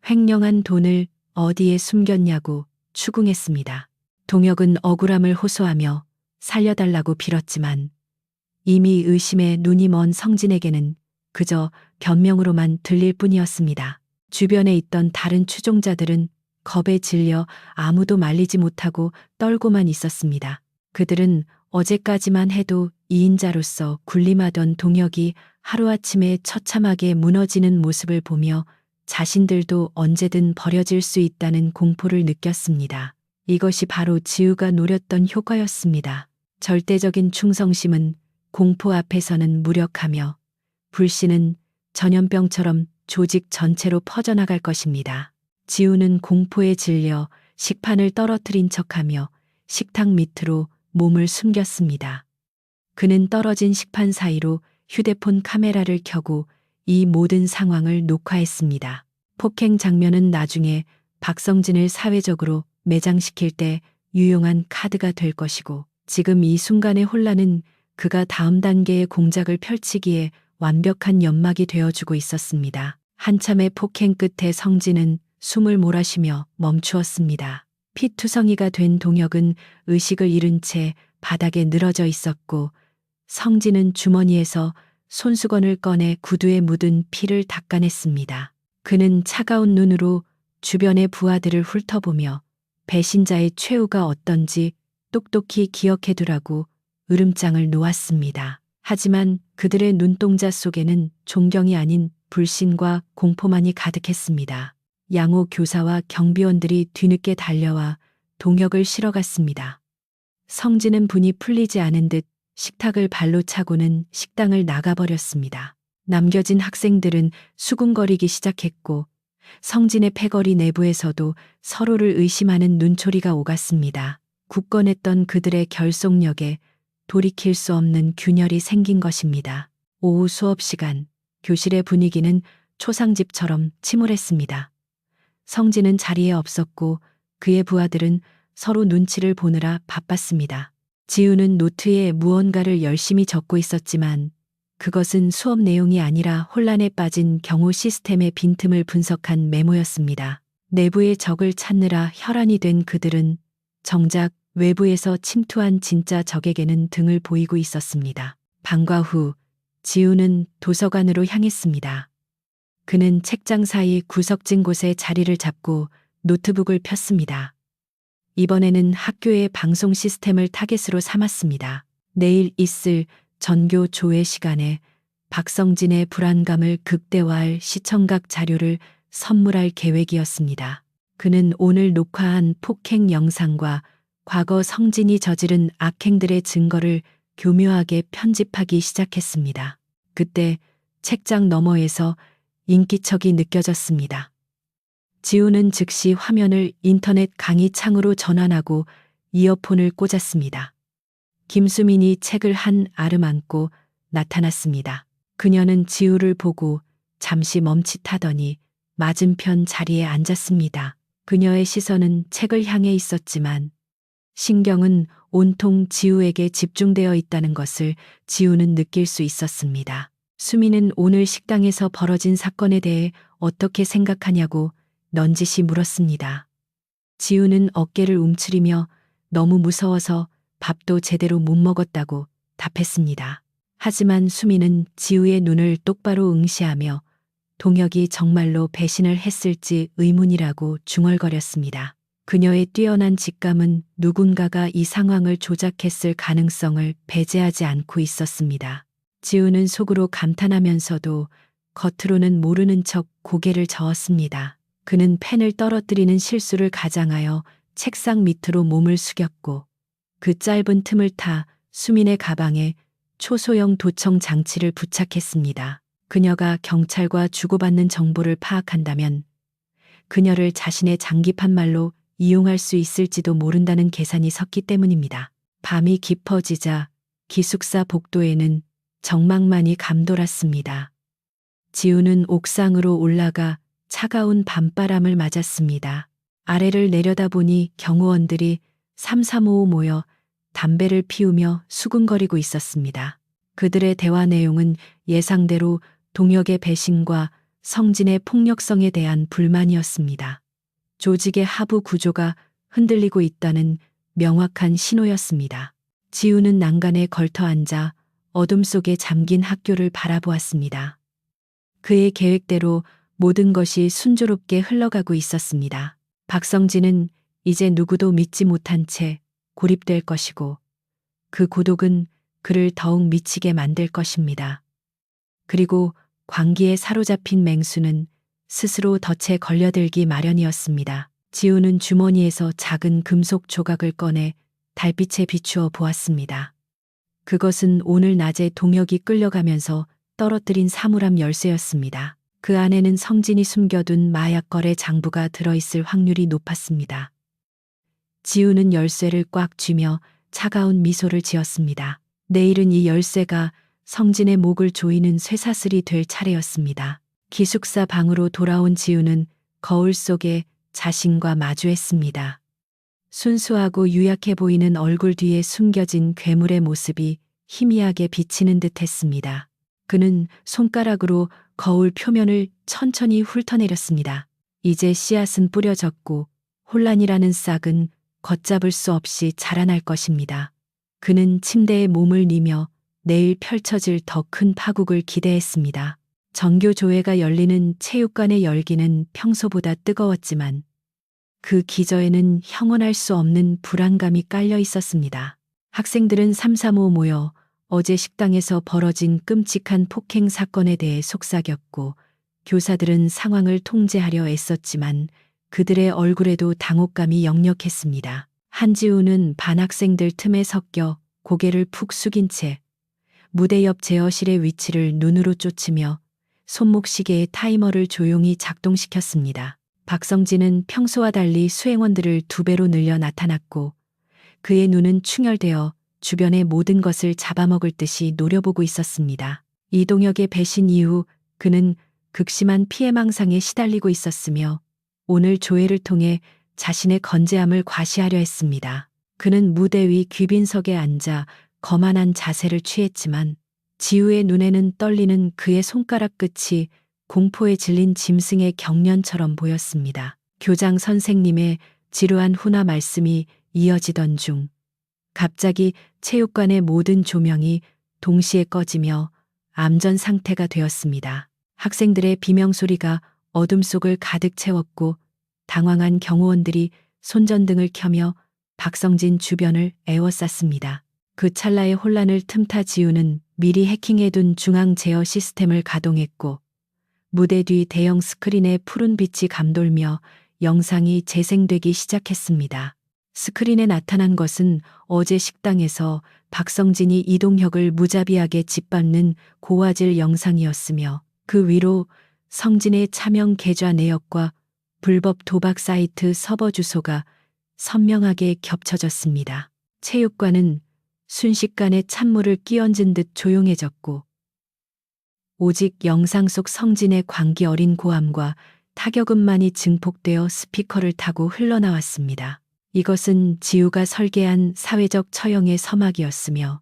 횡령한 돈을 어디에 숨겼냐고 추궁했습니다. 동혁은 억울함을 호소하며 살려달라고 빌었지만 이미 의심에 눈이 먼 성진에게는 그저 변명으로만 들릴 뿐이었습니다. 주변에 있던 다른 추종자들은 겁에 질려 아무도 말리지 못하고 떨고만 있었습니다. 그들은 어제까지만 해도 2인자로서 군림하던 동혁이 하루아침에 처참하게 무너지는 모습을 보며 자신들도 언제든 버려질 수 있다는 공포를 느꼈습니다. 이것이 바로 지우가 노렸던 효과였습니다. 절대적인 충성심은 공포 앞에서는 무력하며 불신은 전염병처럼 조직 전체로 퍼져나갈 것입니다. 지우는 공포에 질려 식판을 떨어뜨린 척하며 식탁 밑으로 몸을 숨겼습니다. 그는 떨어진 식판 사이로 휴대폰 카메라를 켜고 이 모든 상황을 녹화했습니다. 폭행 장면은 나중에 박성진을 사회적으로 매장시킬 때 유용한 카드가 될 것이고 지금 이 순간의 혼란은 그가 다음 단계의 공작을 펼치기에 완벽한 연막이 되어주고 있었습니다. 한참의 폭행 끝에 성진은 숨을 몰아쉬며 멈추었습니다. 피투성이가 된 동혁은 의식을 잃은 채 바닥에 늘어져 있었고 성진은 주머니에서 손수건을 꺼내 구두에 묻은 피를 닦아냈습니다. 그는 차가운 눈으로 주변의 부하들을 훑어보며 배신자의 최후가 어떤지 똑똑히 기억해두라고 으름장을 놓았습니다. 하지만 그들의 눈동자 속에는 존경이 아닌 불신과 공포만이 가득했습니다. 양호 교사와 경비원들이 뒤늦게 달려와 동혁을 실어갔습니다. 성진은 분이 풀리지 않은 듯 식탁을 발로 차고는 식당을 나가버렸습니다. 남겨진 학생들은 수군거리기 시작했고 성진의 패거리 내부에서도 서로를 의심하는 눈초리가 오갔습니다. 굳건했던 그들의 결속력에 돌이킬 수 없는 균열이 생긴 것입니다. 오후 수업 시간, 교실의 분위기는 초상집처럼 침울했습니다. 성진은 자리에 없었고 그의 부하들은 서로 눈치를 보느라 바빴습니다. 지우는 노트에 무언가를 열심히 적고 있었지만 그것은 수업 내용이 아니라 혼란에 빠진 경호 시스템의 빈틈을 분석한 메모였습니다. 내부의 적을 찾느라 혈안이 된 그들은 정작 외부에서 침투한 진짜 적에게는 등을 보이고 있었습니다. 방과 후 지우는 도서관으로 향했습니다. 그는 책장 사이 구석진 곳에 자리를 잡고 노트북을 폈습니다. 이번에는 학교의 방송 시스템을 타겟으로 삼았습니다. 내일 있을 전교 조회 시간에 박성진의 불안감을 극대화할 시청각 자료를 선물할 계획이었습니다. 그는 오늘 녹화한 폭행 영상과 과거 성진이 저지른 악행들의 증거를 교묘하게 편집하기 시작했습니다. 그때 책장 너머에서 인기척이 느껴졌습니다. 지우는 즉시 화면을 인터넷 강의 창으로 전환하고 이어폰을 꽂았습니다. 김수민이 책을 한 아름안고 나타났습니다. 그녀는 지우를 보고 잠시 멈칫하더니 맞은편 자리에 앉았습니다. 그녀의 시선은 책을 향해 있었지만 신경은 온통 지우에게 집중되어 있다는 것을 지우는 느낄 수 있었습니다. 수미는 오늘 식당에서 벌어진 사건에 대해 어떻게 생각하냐고 넌지시 물었습니다. 지우는 어깨를 움츠리며 너무 무서워서 밥도 제대로 못 먹었다고 답했습니다. 하지만 수미는 지우의 눈을 똑바로 응시하며 동혁이 정말로 배신을 했을지 의문이라고 중얼거렸습니다. 그녀의 뛰어난 직감은 누군가가 이 상황을 조작했을 가능성을 배제하지 않고 있었습니다. 지우는 속으로 감탄하면서도 겉으로는 모르는 척 고개를 저었습니다. 그는 펜을 떨어뜨리는 실수를 가장하여 책상 밑으로 몸을 숙였고 그 짧은 틈을 타 수민의 가방에 초소형 도청 장치를 부착했습니다. 그녀가 경찰과 주고받는 정보를 파악한다면 그녀를 자신의 장기판 말로 이용할 수 있을지도 모른다는 계산이 섰기 때문입니다. 밤이 깊어지자 기숙사 복도에는 정막만이 감돌았습니다. 지우는 옥상으로 올라가 차가운 밤바람을 맞았습니다. 아래를 내려다보니 경호원들이 삼삼오오 모여 담배를 피우며 수군거리고 있었습니다. 그들의 대화 내용은 예상대로 동혁의 배신과 성진의 폭력성에 대한 불만이었습니다. 조직의 하부 구조가 흔들리고 있다는 명확한 신호였습니다. 지우는 난간에 걸터 앉아 어둠 속에 잠긴 학교를 바라보았습니다. 그의 계획대로 모든 것이 순조롭게 흘러가고 있었습니다. 박성진은 이제 누구도 믿지 못한 채 고립될 것이고 그 고독은 그를 더욱 미치게 만들 것입니다. 그리고 광기에 사로잡힌 맹수는 스스로 덫에 걸려들기 마련이었습니다. 지우는 주머니에서 작은 금속 조각을 꺼내 달빛에 비추어 보았습니다. 그것은 오늘 낮에 동혁이 끌려가면서 떨어뜨린 사물함 열쇠였습니다. 그 안에는 성진이 숨겨둔 마약 거래 장부가 들어있을 확률이 높았습니다. 지우는 열쇠를 꽉 쥐며 차가운 미소를 지었습니다. 내일은 이 열쇠가 성진의 목을 조이는 쇠사슬이 될 차례였습니다. 기숙사 방으로 돌아온 지우는 거울 속에 자신과 마주했습니다. 순수하고 유약해 보이는 얼굴 뒤에 숨겨진 괴물의 모습이 희미하게 비치는 듯했습니다. 그는 손가락으로 거울 표면을 천천히 훑어내렸습니다. 이제 씨앗은 뿌려졌고 혼란이라는 싹은 걷잡을 수 없이 자라날 것입니다. 그는 침대에 몸을 뉘며 내일 펼쳐질 더 큰 파국을 기대했습니다. 정교 조회가 열리는 체육관의 열기는 평소보다 뜨거웠지만 그 기저에는 형언할 수 없는 불안감이 깔려 있었습니다. 학생들은 삼삼오오 모여 어제 식당에서 벌어진 끔찍한 폭행 사건에 대해 속삭였고 교사들은 상황을 통제하려 애썼지만 그들의 얼굴에도 당혹감이 역력했습니다. 한지우는 반 학생들 틈에 섞여 고개를 푹 숙인 채 무대 옆 제어실의 위치를 눈으로 쫓으며 손목시계의 타이머를 조용히 작동시켰습니다. 박성진은 평소와 달리 수행원들을 2배로 늘려 나타났고 그의 눈은 충혈되어 주변의 모든 것을 잡아먹을 듯이 노려보고 있었습니다. 이동혁의 배신 이후 그는 극심한 피해망상에 시달리고 있었으며 오늘 조회를 통해 자신의 건재함을 과시하려 했습니다. 그는 무대 위 귀빈석에 앉아 거만한 자세를 취했지만 지우의 눈에는 떨리는 그의 손가락 끝이 공포에 질린 짐승의 경련처럼 보였습니다. 교장 선생님의 지루한 훈화 말씀이 이어지던 중 갑자기 체육관의 모든 조명이 동시에 꺼지며 암전 상태가 되었습니다. 학생들의 비명소리가 어둠 속을 가득 채웠고 당황한 경호원들이 손전등을 켜며 박성진 주변을 에워쌌습니다. 그 찰나의 혼란을 틈타 지우는 미리 해킹해둔 중앙 제어 시스템을 가동했고 무대 뒤 대형 스크린에 푸른 빛이 감돌며 영상이 재생되기 시작했습니다. 스크린에 나타난 것은 어제 식당에서 박성진이 이동혁을 무자비하게 짓밟는 고화질 영상이었으며 그 위로 성진의 차명 계좌 내역과 불법 도박 사이트 서버 주소가 선명하게 겹쳐졌습니다. 체육관은 순식간에 찬물을 끼얹은 듯 조용해졌고 오직 영상 속 성진의 광기 어린 고함과 타격음만이 증폭되어 스피커를 타고 흘러나왔습니다. 이것은 지우가 설계한 사회적 처형의 서막이었으며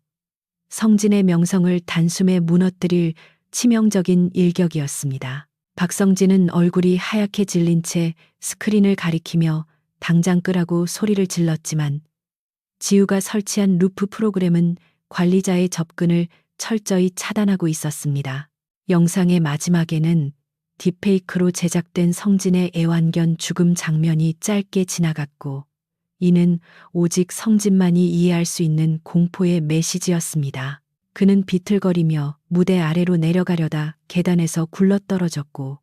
성진의 명성을 단숨에 무너뜨릴 치명적인 일격이었습니다. 박성진은 얼굴이 하얗게 질린 채 스크린을 가리키며 당장 끄라고 소리를 질렀지만 지우가 설치한 루프 프로그램은 관리자의 접근을 철저히 차단하고 있었습니다. 영상의 마지막에는 딥페이크로 제작된 성진의 애완견 죽음 장면이 짧게 지나갔고 이는 오직 성진만이 이해할 수 있는 공포의 메시지였습니다. 그는 비틀거리며 무대 아래로 내려가려다 계단에서 굴러떨어졌고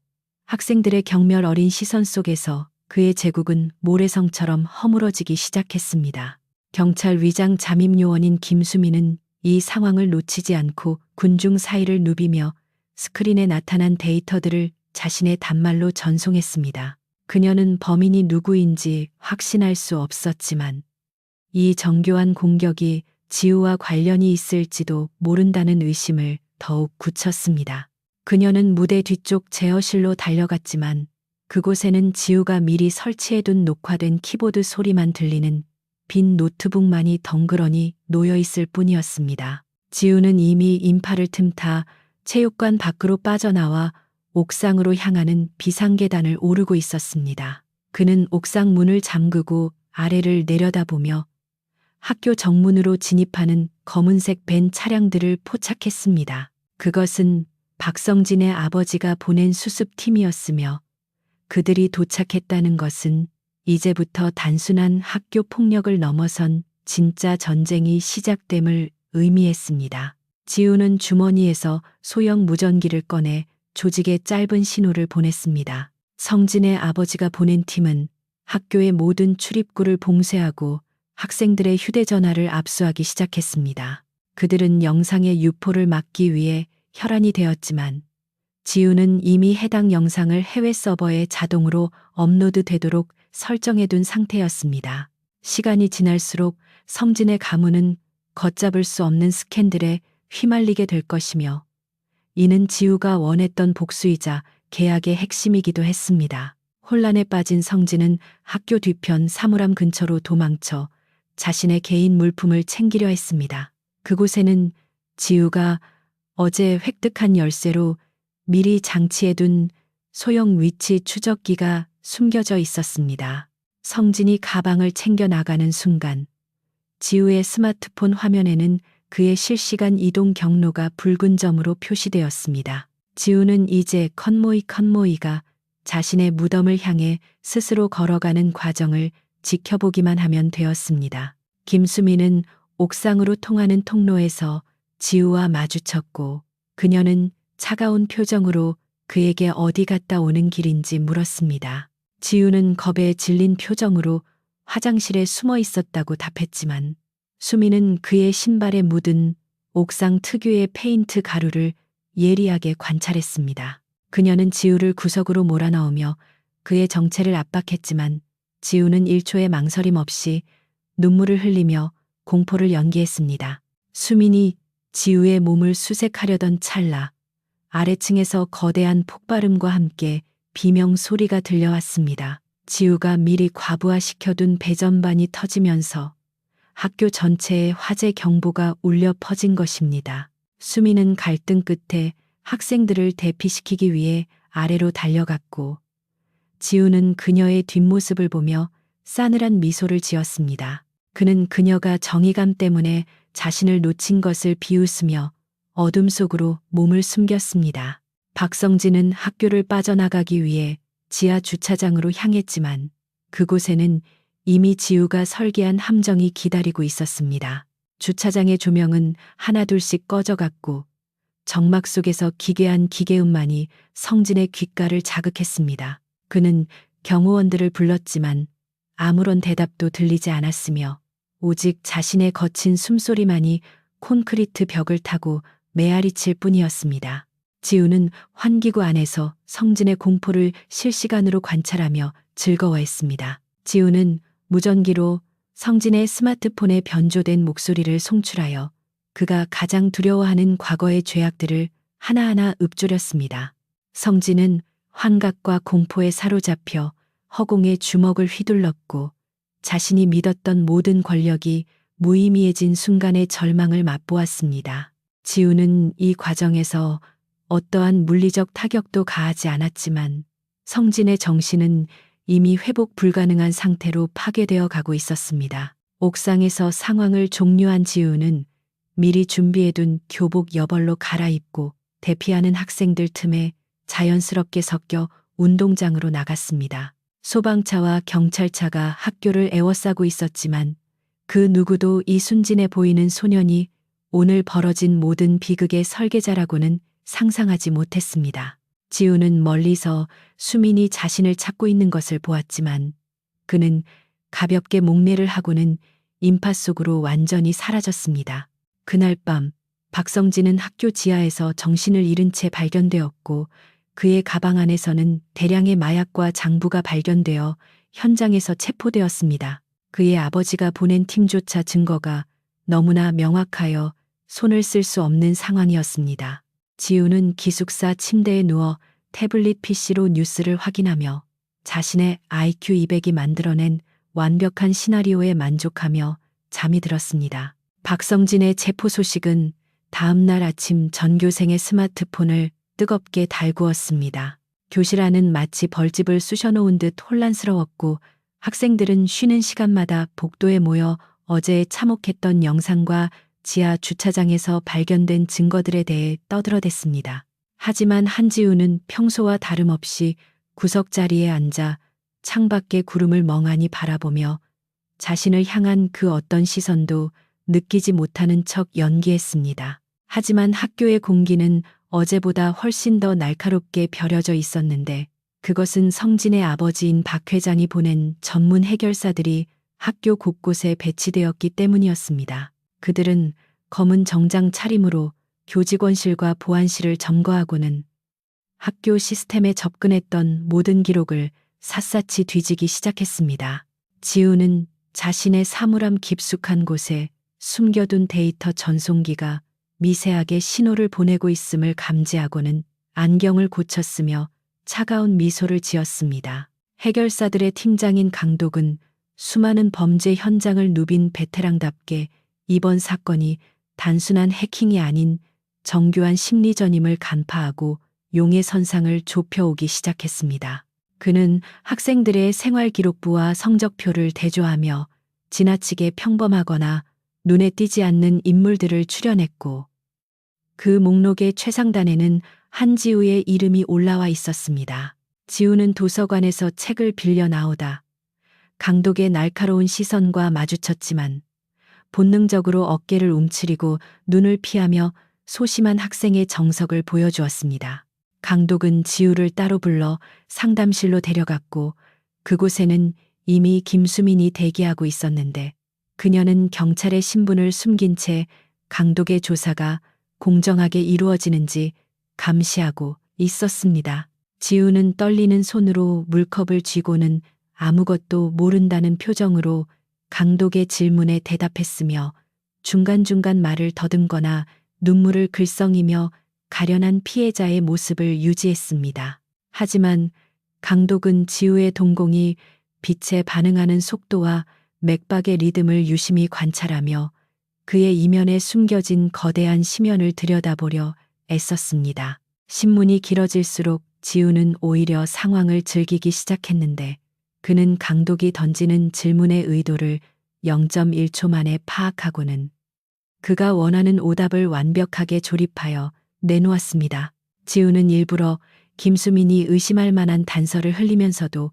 학생들의 경멸 어린 시선 속에서 그의 제국은 모래성처럼 허물어지기 시작했습니다. 경찰 위장 잠입 요원인 김수민은 이 상황을 놓치지 않고 군중 사이를 누비며 스크린에 나타난 데이터들을 자신의 단말로 전송했습니다. 그녀는 범인이 누구인지 확신할 수 없었지만 이 정교한 공격이 지우와 관련이 있을지도 모른다는 의심을 더욱 굳혔습니다. 그녀는 무대 뒤쪽 제어실로 달려갔지만 그곳에는 지우가 미리 설치해둔 녹화된 키보드 소리만 들리는 빈 노트북만이 덩그러니 놓여있을 뿐이었습니다. 지우는 이미 인파를 틈타 체육관 밖으로 빠져나와 옥상으로 향하는 비상계단을 오르고 있었습니다. 그는 옥상 문을 잠그고 아래를 내려다보며 학교 정문으로 진입하는 검은색 벤 차량들을 포착했습니다. 그것은 박성진의 아버지가 보낸 수습팀이었으며 그들이 도착했다는 것은 이제부터 단순한 학교 폭력을 넘어선 진짜 전쟁이 시작됨을 의미했습니다. 지우는 주머니에서 소형 무전기를 꺼내 조직에 짧은 신호를 보냈습니다. 성진의 아버지가 보낸 팀은 학교의 모든 출입구를 봉쇄하고 학생들의 휴대전화를 압수하기 시작했습니다. 그들은 영상의 유포를 막기 위해 혈안이 되었지만 지우는 이미 해당 영상을 해외 서버에 자동으로 업로드되도록 설정해둔 상태였습니다. 시간이 지날수록 성진의 가문은 걷잡을 수 없는 스캔들에 휘말리게 될 것이며 이는 지우가 원했던 복수이자 계약의 핵심이기도 했습니다. 혼란에 빠진 성진은 학교 뒤편 사물함 근처로 도망쳐 자신의 개인 물품을 챙기려 했습니다. 그곳에는 지우가 어제 획득한 열쇠로 미리 장치해둔 소형 위치 추적기가 숨겨져 있었습니다. 성진이 가방을 챙겨 나가는 순간 지우의 스마트폰 화면에는 그의 실시간 이동 경로가 붉은 점으로 표시되었습니다. 지우는 이제 컨모이가 자신의 무덤을 향해 스스로 걸어가는 과정을 지켜보기만 하면 되었습니다. 김수민은 옥상으로 통하는 통로에서 지우와 마주쳤고 그녀는 차가운 표정으로 그에게 어디 갔다 오는 길인지 물었습니다. 지우는 겁에 질린 표정으로 화장실에 숨어 있었다고 답했지만 수민은 그의 신발에 묻은 옥상 특유의 페인트 가루를 예리하게 관찰했습니다. 그녀는 지우를 구석으로 몰아넣으며 그의 정체를 압박했지만 지우는 1초의 망설임 없이 눈물을 흘리며 공포를 연기했습니다. 수민이 지우의 몸을 수색하려던 찰나 아래층에서 거대한 폭발음과 함께 비명 소리가 들려왔습니다. 지우가 미리 과부하시켜둔 배전반이 터지면서 학교 전체에 화재 경보가 울려 퍼진 것입니다. 수민은 갈등 끝에 학생들을 대피시키기 위해 아래로 달려갔고 지우는 그녀의 뒷모습을 보며 싸늘한 미소를 지었습니다. 그는 그녀가 정의감 때문에 자신을 놓친 것을 비웃으며 어둠 속으로 몸을 숨겼습니다. 박성진은 학교를 빠져나가기 위해 지하 주차장으로 향했지만 그곳에는 이미 지우가 설계한 함정이 기다리고 있었습니다. 주차장의 조명은 하나둘씩 꺼져갔고 정막 속에서 기괴한 기계음만이 성진의 귓가를 자극했습니다. 그는 경호원들을 불렀지만 아무런 대답도 들리지 않았으며 오직 자신의 거친 숨소리만이 콘크리트 벽을 타고 메아리칠 뿐이었습니다. 지우는 환기구 안에서 성진의 공포를 실시간으로 관찰하며 즐거워했습니다. 지우는 무전기로 성진의 스마트폰에 변조된 목소리를 송출하여 그가 가장 두려워하는 과거의 죄악들을 하나하나 읊조렸습니다. 성진은 환각과 공포에 사로잡혀 허공에 주먹을 휘둘렀고 자신이 믿었던 모든 권력이 무의미해진 순간의 절망을 맛보았습니다. 지우는 이 과정에서 어떠한 물리적 타격도 가하지 않았지만 성진의 정신은 이미 회복 불가능한 상태로 파괴되어 가고 있었습니다. 옥상에서 상황을 종료한 지우는 미리 준비해둔 교복 여벌로 갈아입고 대피하는 학생들 틈에 자연스럽게 섞여 운동장으로 나갔습니다. 소방차와 경찰차가 학교를 에워싸고 있었지만 그 누구도 이 순진해 보이는 소년이 오늘 벌어진 모든 비극의 설계자라고는 상상하지 못했습니다. 지우는 멀리서 수민이 자신을 찾고 있는 것을 보았지만 그는 가볍게 목례를 하고는 인파 속으로 완전히 사라졌습니다. 그날 밤 박성진은 학교 지하에서 정신을 잃은 채 발견되었고 그의 가방 안에서는 대량의 마약과 장부가 발견되어 현장에서 체포되었습니다. 그의 아버지가 보낸 팀조차 증거가 너무나 명확하여 손을 쓸 수 없는 상황이었습니다. 지우는 기숙사 침대에 누워 태블릿 PC로 뉴스를 확인하며 자신의 IQ 200이 만들어낸 완벽한 시나리오에 만족하며 잠이 들었습니다. 박성진의 체포 소식은 다음 날 아침 전교생의 스마트폰을 뜨겁게 달구었습니다. 교실 안은 마치 벌집을 쑤셔놓은 듯 혼란스러웠고 학생들은 쉬는 시간마다 복도에 모여 어제 참혹했던 영상과 지하 주차장에서 발견된 증거들에 대해 떠들어댔습니다. 하지만 한지우는 평소와 다름없이 구석자리에 앉아 창밖의 구름을 멍하니 바라보며 자신을 향한 그 어떤 시선도 느끼지 못하는 척 연기했습니다. 하지만 학교의 공기는 어제보다 훨씬 더 날카롭게 벼려져 있었는데 그것은 성진의 아버지인 박 회장이 보낸 전문 해결사들이 학교 곳곳에 배치되었기 때문이었습니다. 그들은 검은 정장 차림으로 교직원실과 보안실을 점거하고는 학교 시스템에 접근했던 모든 기록을 샅샅이 뒤지기 시작했습니다. 지우는 자신의 사물함 깊숙한 곳에 숨겨둔 데이터 전송기가 미세하게 신호를 보내고 있음을 감지하고는 안경을 고쳤으며 차가운 미소를 지었습니다. 해결사들의 팀장인 강독은 수많은 범죄 현장을 누빈 베테랑답게 이번 사건이 단순한 해킹이 아닌 정교한 심리전임을 간파하고 용의 선상을 좁혀오기 시작했습니다. 그는 학생들의 생활기록부와 성적표를 대조하며 지나치게 평범하거나 눈에 띄지 않는 인물들을 추려냈고 그 목록의 최상단에는 한지우의 이름이 올라와 있었습니다. 지우는 도서관에서 책을 빌려 나오다 강독의 날카로운 시선과 마주쳤지만 본능적으로 어깨를 움츠리고 눈을 피하며 소심한 학생의 정석을 보여주었습니다. 강독은 지우를 따로 불러 상담실로 데려갔고 그곳에는 이미 김수민이 대기하고 있었는데 그녀는 경찰의 신분을 숨긴 채 강독의 조사가 공정하게 이루어지는지 감시하고 있었습니다. 지우는 떨리는 손으로 물컵을 쥐고는 아무것도 모른다는 표정으로 강독의 질문에 대답했으며 중간중간 말을 더듬거나 눈물을 글썽이며 가련한 피해자의 모습을 유지했습니다. 하지만 강독은 지우의 동공이 빛에 반응하는 속도와 맥박의 리듬을 유심히 관찰하며 그의 이면에 숨겨진 거대한 심연을 들여다보려 애썼습니다. 신문이 길어질수록 지우는 오히려 상황을 즐기기 시작했는데 그는 강독이 던지는 질문의 의도를 0.1초 만에 파악하고는 그가 원하는 오답을 완벽하게 조립하여 내놓았습니다. 지우는 일부러 김수민이 의심할 만한 단서를 흘리면서도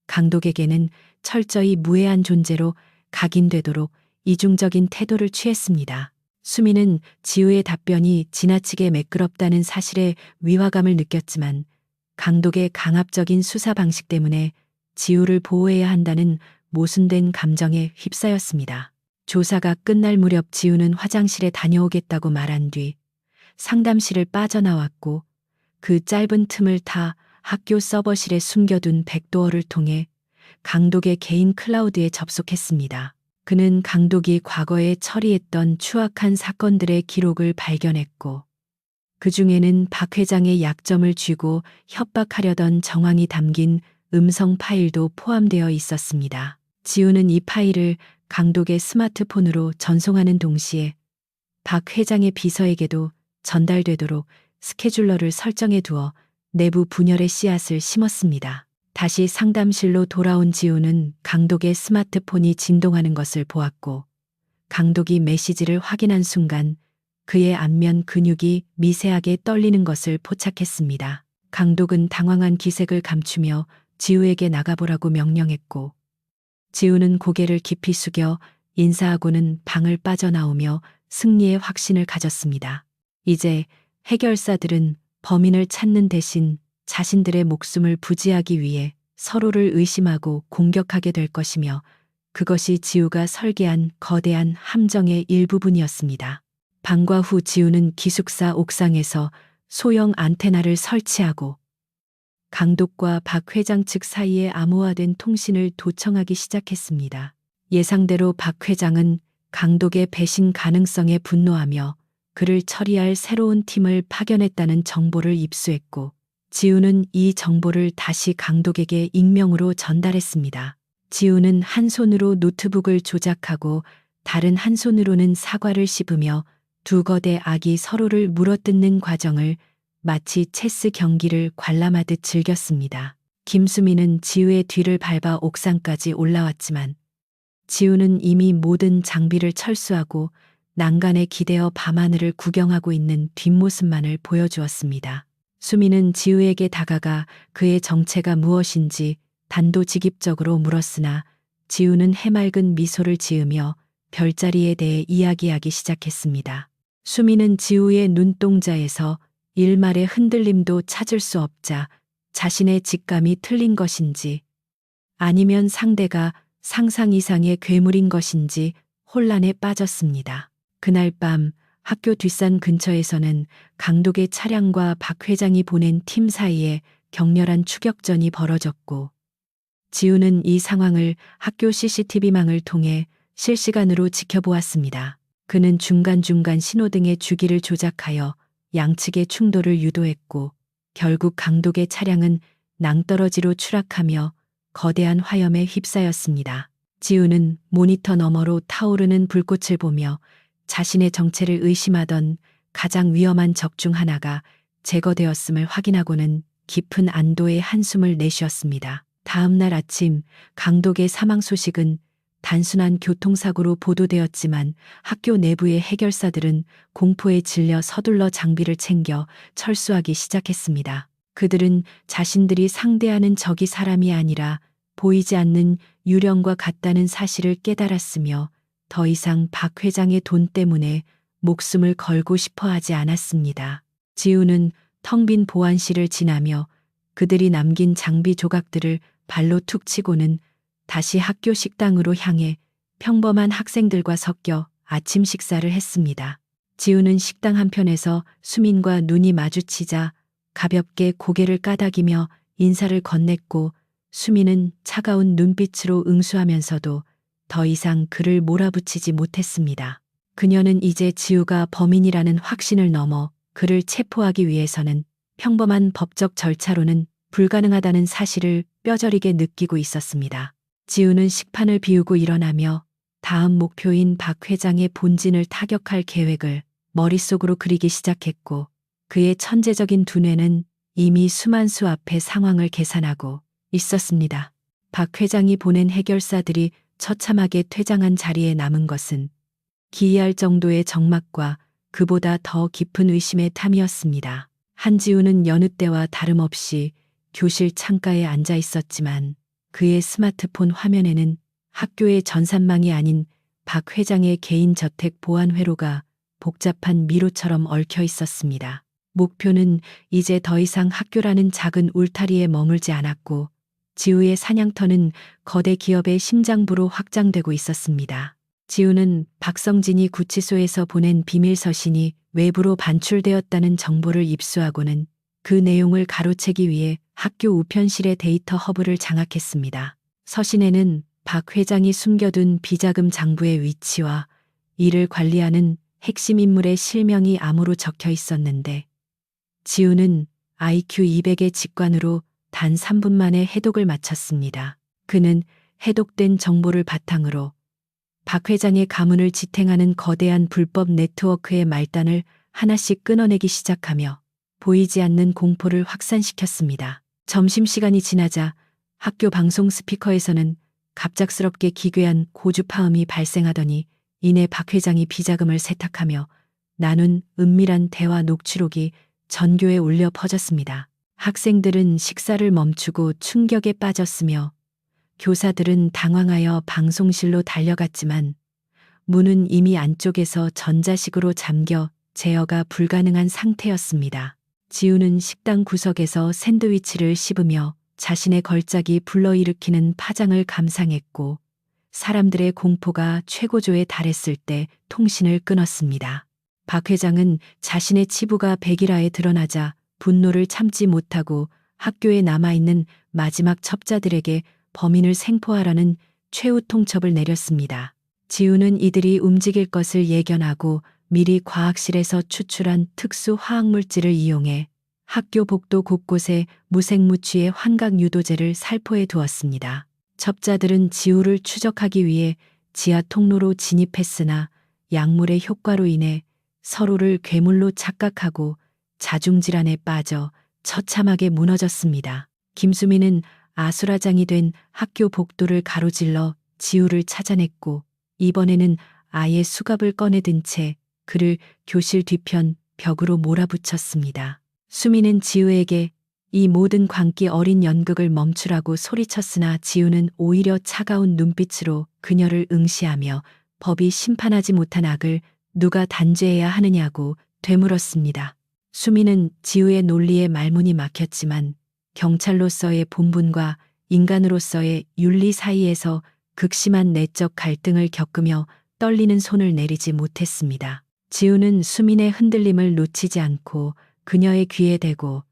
강독에게는 철저히 무해한 존재로 각인되도록 이중적인 태도를 취했습니다. 수민은 지우의 답변이 지나치게 매끄럽다는 사실에 위화감을 느꼈지만 강독의 강압적인 수사 방식 때문에 지우를 보호해야 한다는 모순된 감정에 휩싸였습니다. 조사가 끝날 무렵 지우는 화장실에 다녀오겠다고 말한 뒤 상담실을 빠져나왔고 그 짧은 틈을 타 학교 서버실에 숨겨둔 백도어를 통해 강독의 개인 클라우드에 접속했습니다. 그는 강독이 과거에 처리했던 추악한 사건들의 기록을 발견했고 그 중에는 박 회장의 약점을 쥐고 협박하려던 정황이 담긴 음성 파일도 포함되어 있었습니다. 지우는 이 파일을 강독의 스마트폰으로 전송하는 동시에 박 회장의 비서에게도 전달되도록 스케줄러를 설정해 두어 내부 분열의 씨앗을 심었습니다. 다시 상담실로 돌아온 지우는 강독의 스마트폰이 진동하는 것을 보았고 강독이 메시지를 확인한 순간 그의 안면 근육이 미세하게 떨리는 것을 포착했습니다. 강독은 당황한 기색을 감추며 지우에게 나가보라고 명령했고 지우는 고개를 깊이 숙여 인사하고는 방을 빠져나오며 승리의 확신을 가졌습니다. 이제 해결사들은 범인을 찾는 대신 자신들의 목숨을 부지하기 위해 서로를 의심하고 공격하게 될 것이며 그것이 지우가 설계한 거대한 함정의 일부분이었습니다. 방과 후 지우는 기숙사 옥상에서 소형 안테나를 설치하고 강독과 박 회장 측 사이에 암호화된 통신을 도청하기 시작했습니다. 예상대로 박 회장은 강독의 배신 가능성에 분노하며 그를 처리할 새로운 팀을 파견했다는 정보를 입수했고 지우는 이 정보를 다시 강독에게 익명으로 전달했습니다. 지우는 한 손으로 노트북을 조작하고 다른 한 손으로는 사과를 씹으며 두 거대 악이 서로를 물어뜯는 과정을 마치 체스 경기를 관람하듯 즐겼습니다. 김수민은 지우의 뒤를 밟아 옥상까지 올라왔지만 지우는 이미 모든 장비를 철수하고 난간에 기대어 밤하늘을 구경하고 있는 뒷모습만을 보여주었습니다. 수민은 지우에게 다가가 그의 정체가 무엇인지 단도직입적으로 물었으나 지우는 해맑은 미소를 지으며 별자리에 대해 이야기하기 시작했습니다. 수민은 지우의 눈동자에서 일말의 흔들림도 찾을 수 없자 자신의 직감이 틀린 것인지 아니면 상대가 상상 이상의 괴물인 것인지 혼란에 빠졌습니다. 그날 밤 학교 뒷산 근처에서는 강독의 차량과 박 회장이 보낸 팀 사이에 격렬한 추격전이 벌어졌고 지우는 이 상황을 학교 CCTV망을 통해 실시간으로 지켜보았습니다. 그는 중간중간 신호등의 주기를 조작하여 양측의 충돌을 유도했고 결국 강독의 차량은 낭떠러지로 추락하며 거대한 화염에 휩싸였습니다. 지우는 모니터 너머로 타오르는 불꽃을 보며 자신의 정체를 의심하던 가장 위험한 적 중 하나가 제거되었음을 확인하고는 깊은 안도의 한숨을 내쉬었습니다. 다음 날 아침 강독의 사망 소식은 단순한 교통사고로 보도되었지만 학교 내부의 해결사들은 공포에 질려 서둘러 장비를 챙겨 철수하기 시작했습니다. 그들은 자신들이 상대하는 적이 사람이 아니라 보이지 않는 유령과 같다는 사실을 깨달았으며 더 이상 박 회장의 돈 때문에 목숨을 걸고 싶어 하지 않았습니다. 지우는 텅 빈 보안실을 지나며 그들이 남긴 장비 조각들을 발로 툭 치고는 다시 학교 식당으로 향해 평범한 학생들과 섞여 아침 식사를 했습니다. 지우는 식당 한편에서 수민과 눈이 마주치자 가볍게 고개를 까닥이며 인사를 건넸고 수민은 차가운 눈빛으로 응수하면서도 더 이상 그를 몰아붙이지 못했습니다. 그녀는 이제 지우가 범인이라는 확신을 넘어 그를 체포하기 위해서는 평범한 법적 절차로는 불가능하다는 사실을 뼈저리게 느끼고 있었습니다. 지우는 식판을 비우고 일어나며 다음 목표인 박 회장의 본진을 타격할 계획을 머릿속으로 그리기 시작했고 그의 천재적인 두뇌는 이미 수만수 앞의 상황을 계산하고 있었습니다. 박 회장이 보낸 해결사들이 처참하게 퇴장한 자리에 남은 것은 기이할 정도의 적막과 그보다 더 깊은 의심의 탐이었습니다. 한지우는 여느 때와 다름없이 교실 창가에 앉아 있었지만 그의 스마트폰 화면에는 학교의 전산망이 아닌 박 회장의 개인 저택 보안 회로가 복잡한 미로처럼 얽혀 있었습니다. 목표는 이제 더 이상 학교라는 작은 울타리에 머물지 않았고 지우의 사냥터는 거대 기업의 심장부로 확장되고 있었습니다. 지우는 박성진이 구치소에서 보낸 비밀 서신이 외부로 반출되었다는 정보를 입수하고는 그 내용을 가로채기 위해 학교 우편실의 데이터 허브를 장악했습니다. 서신에는 박 회장이 숨겨둔 비자금 장부의 위치와 이를 관리하는 핵심 인물의 실명이 암호로 적혀 있었는데 지우는 IQ 200의 직관으로 단 3분 만에 해독을 마쳤습니다. 그는 해독된 정보를 바탕으로 박 회장의 가문을 지탱하는 거대한 불법 네트워크의 말단을 하나씩 끊어내기 시작하며 보이지 않는 공포를 확산시켰습니다. 점심시간이 지나자 학교 방송 스피커에서는 갑작스럽게 기괴한 고주파음이 발생하더니 이내 박 회장이 비자금을 세탁하며 나눈 은밀한 대화 녹취록이 전교에 울려 퍼졌습니다. 학생들은 식사를 멈추고 충격에 빠졌으며 교사들은 당황하여 방송실로 달려갔지만 문은 이미 안쪽에서 전자식으로 잠겨 제어가 불가능한 상태였습니다. 지우는 식당 구석에서 샌드위치를 씹으며 자신의 걸작이 불러일으키는 파장을 감상했고 사람들의 공포가 최고조에 달했을 때 통신을 끊었습니다. 박 회장은 자신의 치부가 백일화에 드러나자 분노를 참지 못하고 학교에 남아있는 마지막 첩자들에게 범인을 생포하라는 최후 통첩을 내렸습니다. 지우는 이들이 움직일 것을 예견하고 미리 과학실에서 추출한 특수 화학물질을 이용해 학교 복도 곳곳에 무색무취의 환각 유도제를 살포해 두었습니다. 첩자들은 지우를 추적하기 위해 지하 통로로 진입했으나 약물의 효과로 인해 서로를 괴물로 착각하고 자중질환에 빠져 처참하게 무너졌습니다. 김수민은 아수라장이 된 학교 복도를 가로질러 지우를 찾아냈고 이번에는 아예 수갑을 꺼내든 채 그를 교실 뒤편 벽으로 몰아붙였습니다. 수민은 지우에게 이 모든 광기 어린 연극을 멈추라고 소리쳤으나 지우는 오히려 차가운 눈빛으로 그녀를 응시하며 법이 심판하지 못한 악을 누가 단죄해야 하느냐고 되물었습니다. 수민은 지우의 논리에 말문이 막혔지만 경찰로서의 본분과 인간으로서의 윤리 사이에서 극심한 내적 갈등을 겪으며 떨리는 손을 내리지 못했습니다. 지우는 수민의 흔들림을 놓치지 않고 그녀의 귀에 대고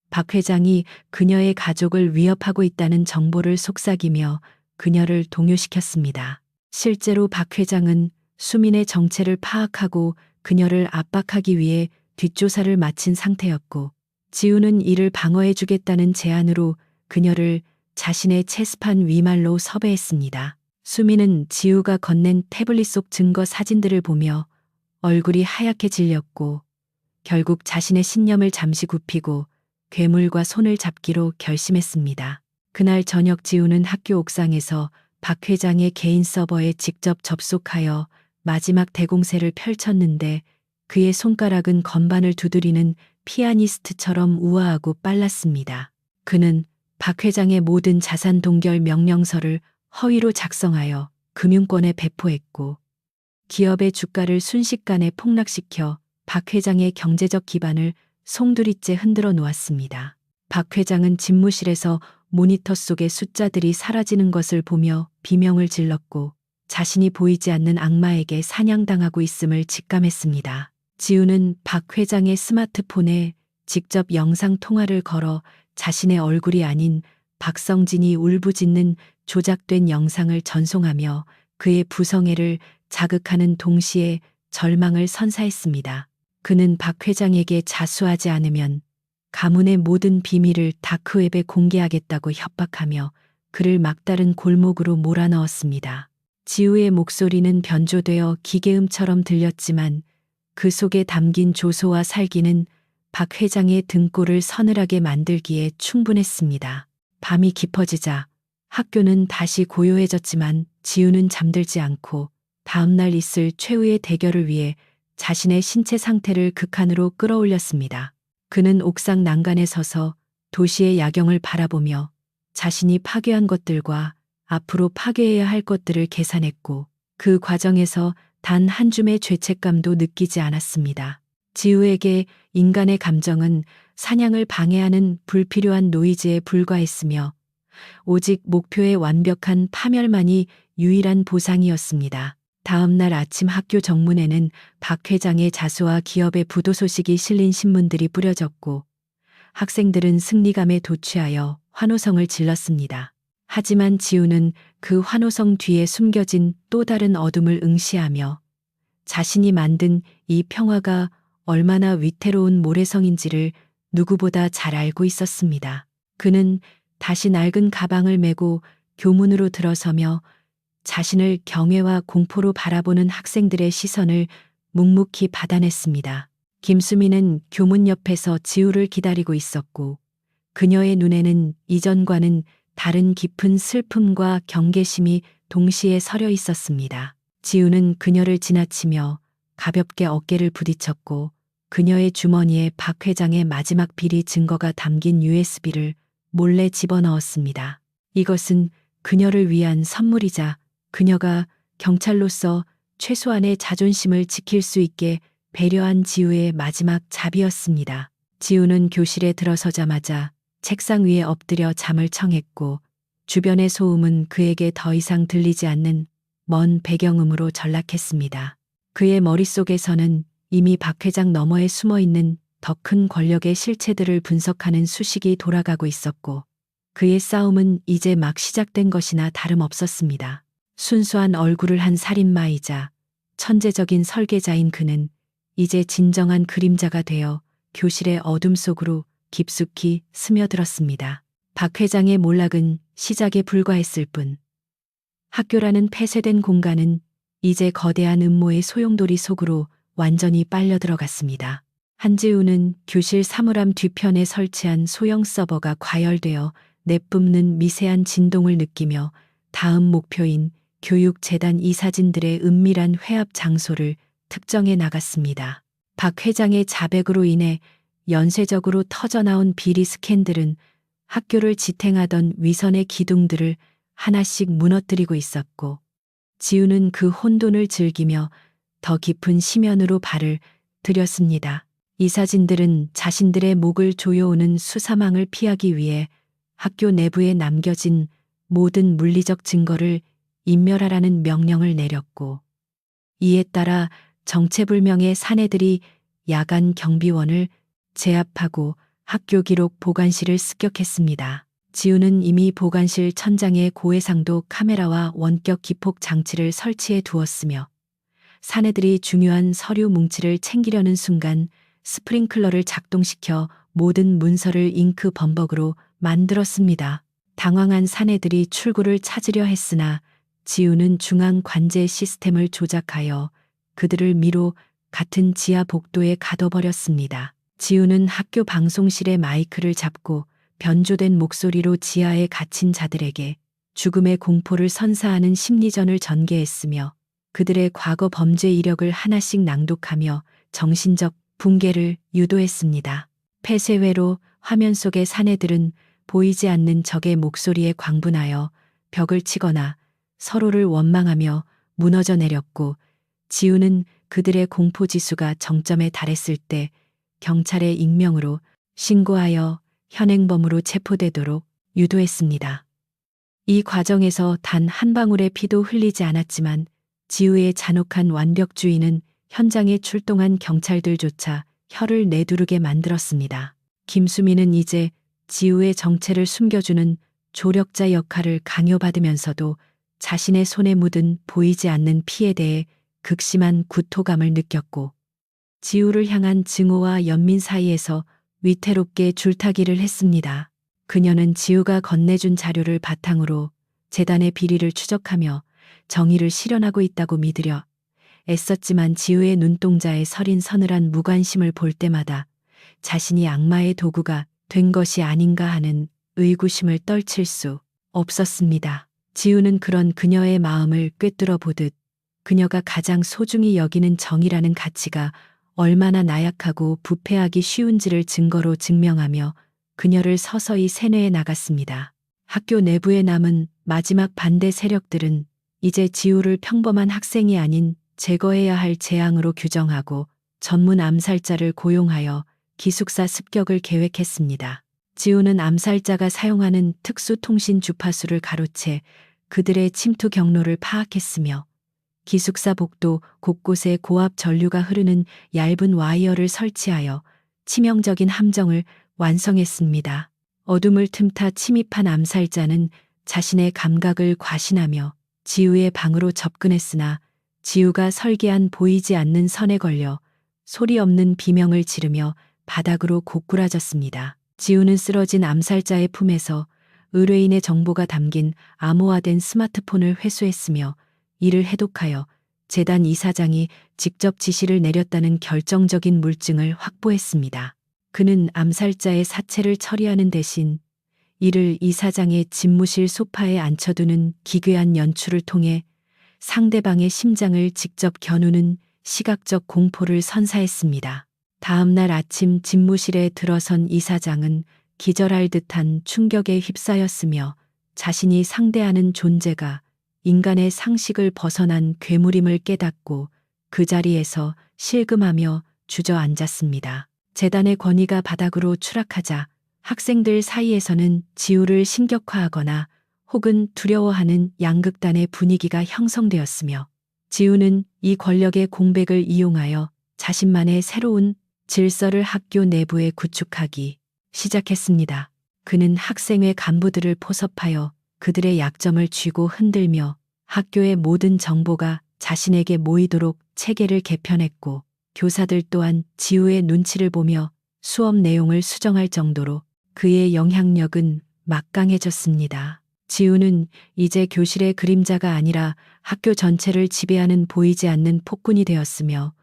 박 회장이 그녀의 가족을 위협하고 있다는 정보를 속삭이며 그녀를 동요시켰습니다. 실제로 박 회장은 수민의 정체를 파악하고 그녀를 압박하기 위해 뒷조사를 마친 상태였고 지우는 이를 방어해주겠다는 제안으로 그녀를 자신의 체스판 위말로 섭외했습니다. 수민은 지우가 건넨 태블릿 속 증거 사진들을 보며 얼굴이 하얗게 질렸고 결국 자신의 신념을 잠시 굽히고 괴물과 손을 잡기로 결심했습니다. 그날 저녁 지우는 학교 옥상에서 박 회장의 개인 서버에 직접 접속하여 마지막 대공세를 펼쳤는데 그의 손가락은 건반을 두드리는 피아니스트처럼 우아하고 빨랐습니다. 그는 박 회장의 모든 자산 동결 명령서를 허위로 작성하여 금융권에 배포했고 기업의 주가를 순식간에 폭락시켜 박 회장의 경제적 기반을 송두리째 흔들어 놓았습니다. 박 회장은 집무실에서 모니터 속의 숫자들이 사라지는 것을 보며 비명을 질렀고 자신이 보이지 않는 악마에게 사냥당하고 있음을 직감했습니다. 지우는 박 회장의 스마트폰에 직접 영상 통화를 걸어 자신의 얼굴이 아닌 박성진이 울부짖는 조작된 영상을 전송하며 그의 부성애를 자극하는 동시에 절망을 선사했습니다. 그는 박 회장에게 자수하지 않으면 가문의 모든 비밀을 다크웹에 공개하겠다고 협박하며 그를 막다른 골목으로 몰아넣었습니다. 지우의 목소리는 변조되어 기계음처럼 들렸지만 그 속에 담긴 조소와 살기는 박 회장의 등골을 서늘하게 만들기에 충분했습니다. 밤이 깊어지자 학교는 다시 고요해졌지만 지우는 잠들지 않고 다음날 있을 최후의 대결을 위해 자신의 신체 상태를 극한으로 끌어올렸습니다. 그는 옥상 난간에 서서 도시의 야경을 바라보며 자신이 파괴한 것들과 앞으로 파괴해야 할 것들을 계산했고 그 과정에서 단 한 줌의 죄책감도 느끼지 않았습니다. 지우에게 인간의 감정은 사냥을 방해하는 불필요한 노이즈에 불과했으며 오직 목표의 완벽한 파멸만이 유일한 보상이었습니다. 다음 날 아침 학교 정문에는 박 회장의 자수와 기업의 부도 소식이 실린 신문들이 뿌려졌고 학생들은 승리감에 도취하여 환호성을 질렀습니다. 하지만 지우는 그 환호성 뒤에 숨겨진 또 다른 어둠을 응시하며 자신이 만든 이 평화가 얼마나 위태로운 모래성인지를 누구보다 잘 알고 있었습니다. 그는 다시 낡은 가방을 메고 교문으로 들어서며 자신을 경외와 공포로 바라보는 학생들의 시선을 묵묵히 받아냈습니다. 김수미는 교문 옆에서 지우를 기다리고 있었고 그녀의 눈에는 이전과는 다른 깊은 슬픔과 경계심이 동시에 서려 있었습니다. 지우는 그녀를 지나치며 가볍게 어깨를 부딪혔고 그녀의 주머니에 박 회장의 마지막 비리 증거가 담긴 USB를 몰래 집어넣었습니다. 이것은 그녀를 위한 선물이자 그녀가 경찰로서 최소한의 자존심을 지킬 수 있게 배려한 지우의 마지막 자비였습니다. 지우는 교실에 들어서자마자 책상 위에 엎드려 잠을 청했고 주변의 소음은 그에게 더 이상 들리지 않는 먼 배경음으로 전락했습니다. 그의 머릿속에서는 이미 박 회장 너머에 숨어 있는 더 큰 권력의 실체들을 분석하는 수식이 돌아가고 있었고 그의 싸움은 이제 막 시작된 것이나 다름없었습니다. 순수한 얼굴을 한 살인마이자 천재적인 설계자인 그는 이제 진정한 그림자가 되어 교실의 어둠 속으로 깊숙이 스며들었습니다. 박 회장의 몰락은 시작에 불과했을 뿐 학교라는 폐쇄된 공간은 이제 거대한 음모의 소용돌이 속으로 완전히 빨려 들어갔습니다. 한지우는 교실 사물함 뒤편에 설치한 소형 서버가 과열되어 내뿜는 미세한 진동을 느끼며 다음 목표인 교육재단 이사진들의 은밀한 회합 장소를 특정해 나갔습니다. 박 회장의 자백으로 인해 연쇄적으로 터져나온 비리 스캔들은 학교를 지탱하던 위선의 기둥들을 하나씩 무너뜨리고 있었고 지우는 그 혼돈을 즐기며 더 깊은 심연으로 발을 들였습니다. 이사진들은 자신들의 목을 조여오는 수사망을 피하기 위해 학교 내부에 남겨진 모든 물리적 증거를 인멸하라는 명령을 내렸고 이에 따라 정체불명의 사내들이 야간 경비원을 제압하고 학교 기록 보관실을 습격했습니다. 지우는 이미 보관실 천장에 고해상도 카메라와 원격 기폭 장치를 설치해 두었으며 사내들이 중요한 서류 뭉치를 챙기려는 순간 스프링클러를 작동시켜 모든 문서를 잉크 범벅으로 만들었습니다. 당황한 사내들이 출구를 찾으려 했으나 지우는 중앙 관제 시스템을 조작하여 그들을 미로 같은 지하 복도에 가둬버렸습니다. 지우는 학교 방송실의 마이크를 잡고 변조된 목소리로 지하에 갇힌 자들에게 죽음의 공포를 선사하는 심리전을 전개했으며 그들의 과거 범죄 이력을 하나씩 낭독하며 정신적 붕괴를 유도했습니다. 폐쇄회로 화면 속의 사내들은 보이지 않는 적의 목소리에 광분하여 벽을 치거나 서로를 원망하며 무너져 내렸고 지우는 그들의 공포지수가 정점에 달했을 때 경찰의 익명으로 신고하여 현행범으로 체포되도록 유도했습니다. 이 과정에서 단 한 방울의 피도 흘리지 않았지만 지우의 잔혹한 완벽주의는 현장에 출동한 경찰들조차 혀를 내두르게 만들었습니다. 김수미는 이제 지우의 정체를 숨겨주는 조력자 역할을 강요받으면서도 자신의 손에 묻은 보이지 않는 피에 대해 극심한 구토감을 느꼈고 지우를 향한 증오와 연민 사이에서 위태롭게 줄타기를 했습니다. 그녀는 지우가 건네준 자료를 바탕으로 재단의 비리를 추적하며 정의를 실현하고 있다고 믿으려 애썼지만 지우의 눈동자에 서린 서늘한 무관심을 볼 때마다 자신이 악마의 도구가 된 것이 아닌가 하는 의구심을 떨칠 수 없었습니다. 지우는 그런 그녀의 마음을 꿰뚫어 보듯 그녀가 가장 소중히 여기는 정이라는 가치가 얼마나 나약하고 부패하기 쉬운지를 증거로 증명하며 그녀를 서서히 세뇌해 나갔습니다. 학교 내부에 남은 마지막 반대 세력들은 이제 지우를 평범한 학생이 아닌 제거해야 할 재앙으로 규정하고 전문 암살자를 고용하여 기숙사 습격을 계획했습니다. 지우는 암살자가 사용하는 특수통신 주파수를 가로채 그들의 침투 경로를 파악했으며 기숙사 복도 곳곳에 고압 전류가 흐르는 얇은 와이어를 설치하여 치명적인 함정을 완성했습니다. 어둠을 틈타 침입한 암살자는 자신의 감각을 과신하며 지우의 방으로 접근했으나 지우가 설계한 보이지 않는 선에 걸려 소리 없는 비명을 지르며 바닥으로 고꾸라졌습니다. 지우는 쓰러진 암살자의 품에서 의뢰인의 정보가 담긴 암호화된 스마트폰을 회수했으며 이를 해독하여 재단 이사장이 직접 지시를 내렸다는 결정적인 물증을 확보했습니다. 그는 암살자의 사체를 처리하는 대신 이를 이사장의 집무실 소파에 앉혀두는 기괴한 연출을 통해 상대방의 심장을 직접 겨누는 시각적 공포를 선사했습니다. 다음 날 아침 집무실에 들어선 이사장은 기절할 듯한 충격에 휩싸였으며 자신이 상대하는 존재가 인간의 상식을 벗어난 괴물임을 깨닫고 그 자리에서 실금하며 주저앉았습니다. 재단의 권위가 바닥으로 추락하자 학생들 사이에서는 지우를 신격화하거나 혹은 두려워하는 양극단의 분위기가 형성되었으며 지우는 이 권력의 공백을 이용하여 자신만의 새로운 질서를 학교 내부에 구축하기 시작했습니다. 그는 학생회 간부들을 포섭하여 그들의 약점을 쥐고 흔들며 학교의 모든 정보가 자신에게 모이도록 체계를 개편했고 교사들 또한 지우의 눈치를 보며 수업 내용을 수정할 정도로 그의 영향력은 막강해졌습니다. 지우는 이제 교실의 그림자가 아니라 학교 전체를 지배하는 보이지 않는 폭군이 되었으며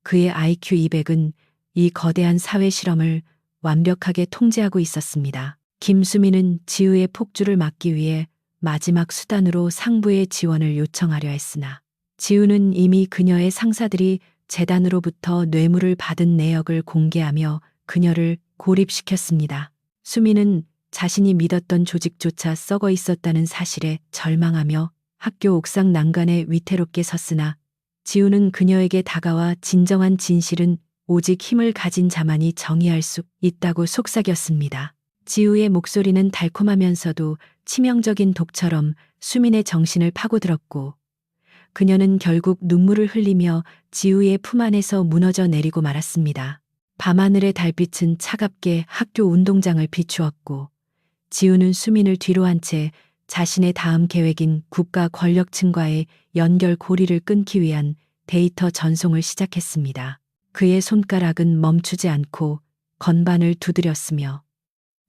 그의 IQ 200은 이 거대한 사회 실험을 완벽하게 통제하고 있었습니다. 김수민은 지우의 폭주를 막기 위해 마지막 수단으로 상부의 지원을 요청하려 했으나 지우는 이미 그녀의 상사들이 재단으로부터 뇌물을 받은 내역을 공개하며 그녀를 고립시켰습니다. 수민은 자신이 믿었던 조직조차 썩어 있었다는 사실에 절망하며 학교 옥상 난간에 위태롭게 섰으나 지우는 그녀에게 다가와 진정한 진실은 오직 힘을 가진 자만이 정의할 수 있다고 속삭였습니다. 지우의 목소리는 달콤하면서도 치명적인 독처럼 수민의 정신을 파고들었고 그녀는 결국 눈물을 흘리며 지우의 품 안에서 무너져 내리고 말았습니다. 밤하늘의 달빛은 차갑게 학교 운동장을 비추었고 지우는 수민을 뒤로 한 채 자신의 다음 계획인 국가 권력층과의 연결 고리를 끊기 위한 데이터 전송을 시작했습니다. 그의 손가락은 멈추지 않고 건반을 두드렸으며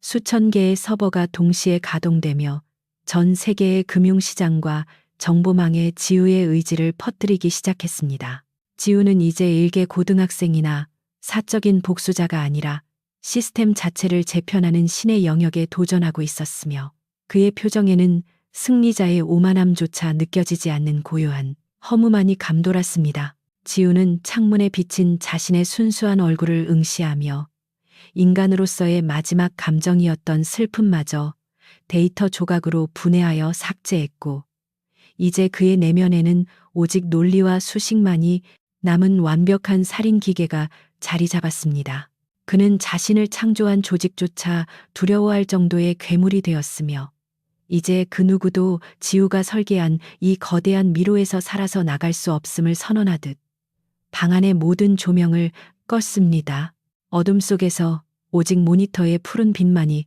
수천 개의 서버가 동시에 가동되며 전 세계의 금융시장과 정보망에 지우의 의지를 퍼뜨리기 시작했습니다. 지우는 이제 일개 고등학생이나 사적인 복수자가 아니라 시스템 자체를 재편하는 신의 영역에 도전하고 있었으며 그의 표정에는 승리자의 오만함조차 느껴지지 않는 고요한 허무만이 감돌았습니다. 지우는 창문에 비친 자신의 순수한 얼굴을 응시하며 인간으로서의 마지막 감정이었던 슬픔마저 데이터 조각으로 분해하여 삭제했고 이제 그의 내면에는 오직 논리와 수식만이 남은 완벽한 살인 기계가 자리 잡았습니다. 그는 자신을 창조한 조직조차 두려워할 정도의 괴물이 되었으며 이제 그 누구도 지우가 설계한 이 거대한 미로에서 살아서 나갈 수 없음을 선언하듯 방 안의 모든 조명을 껐습니다. 어둠 속에서 오직 모니터의 푸른 빛만이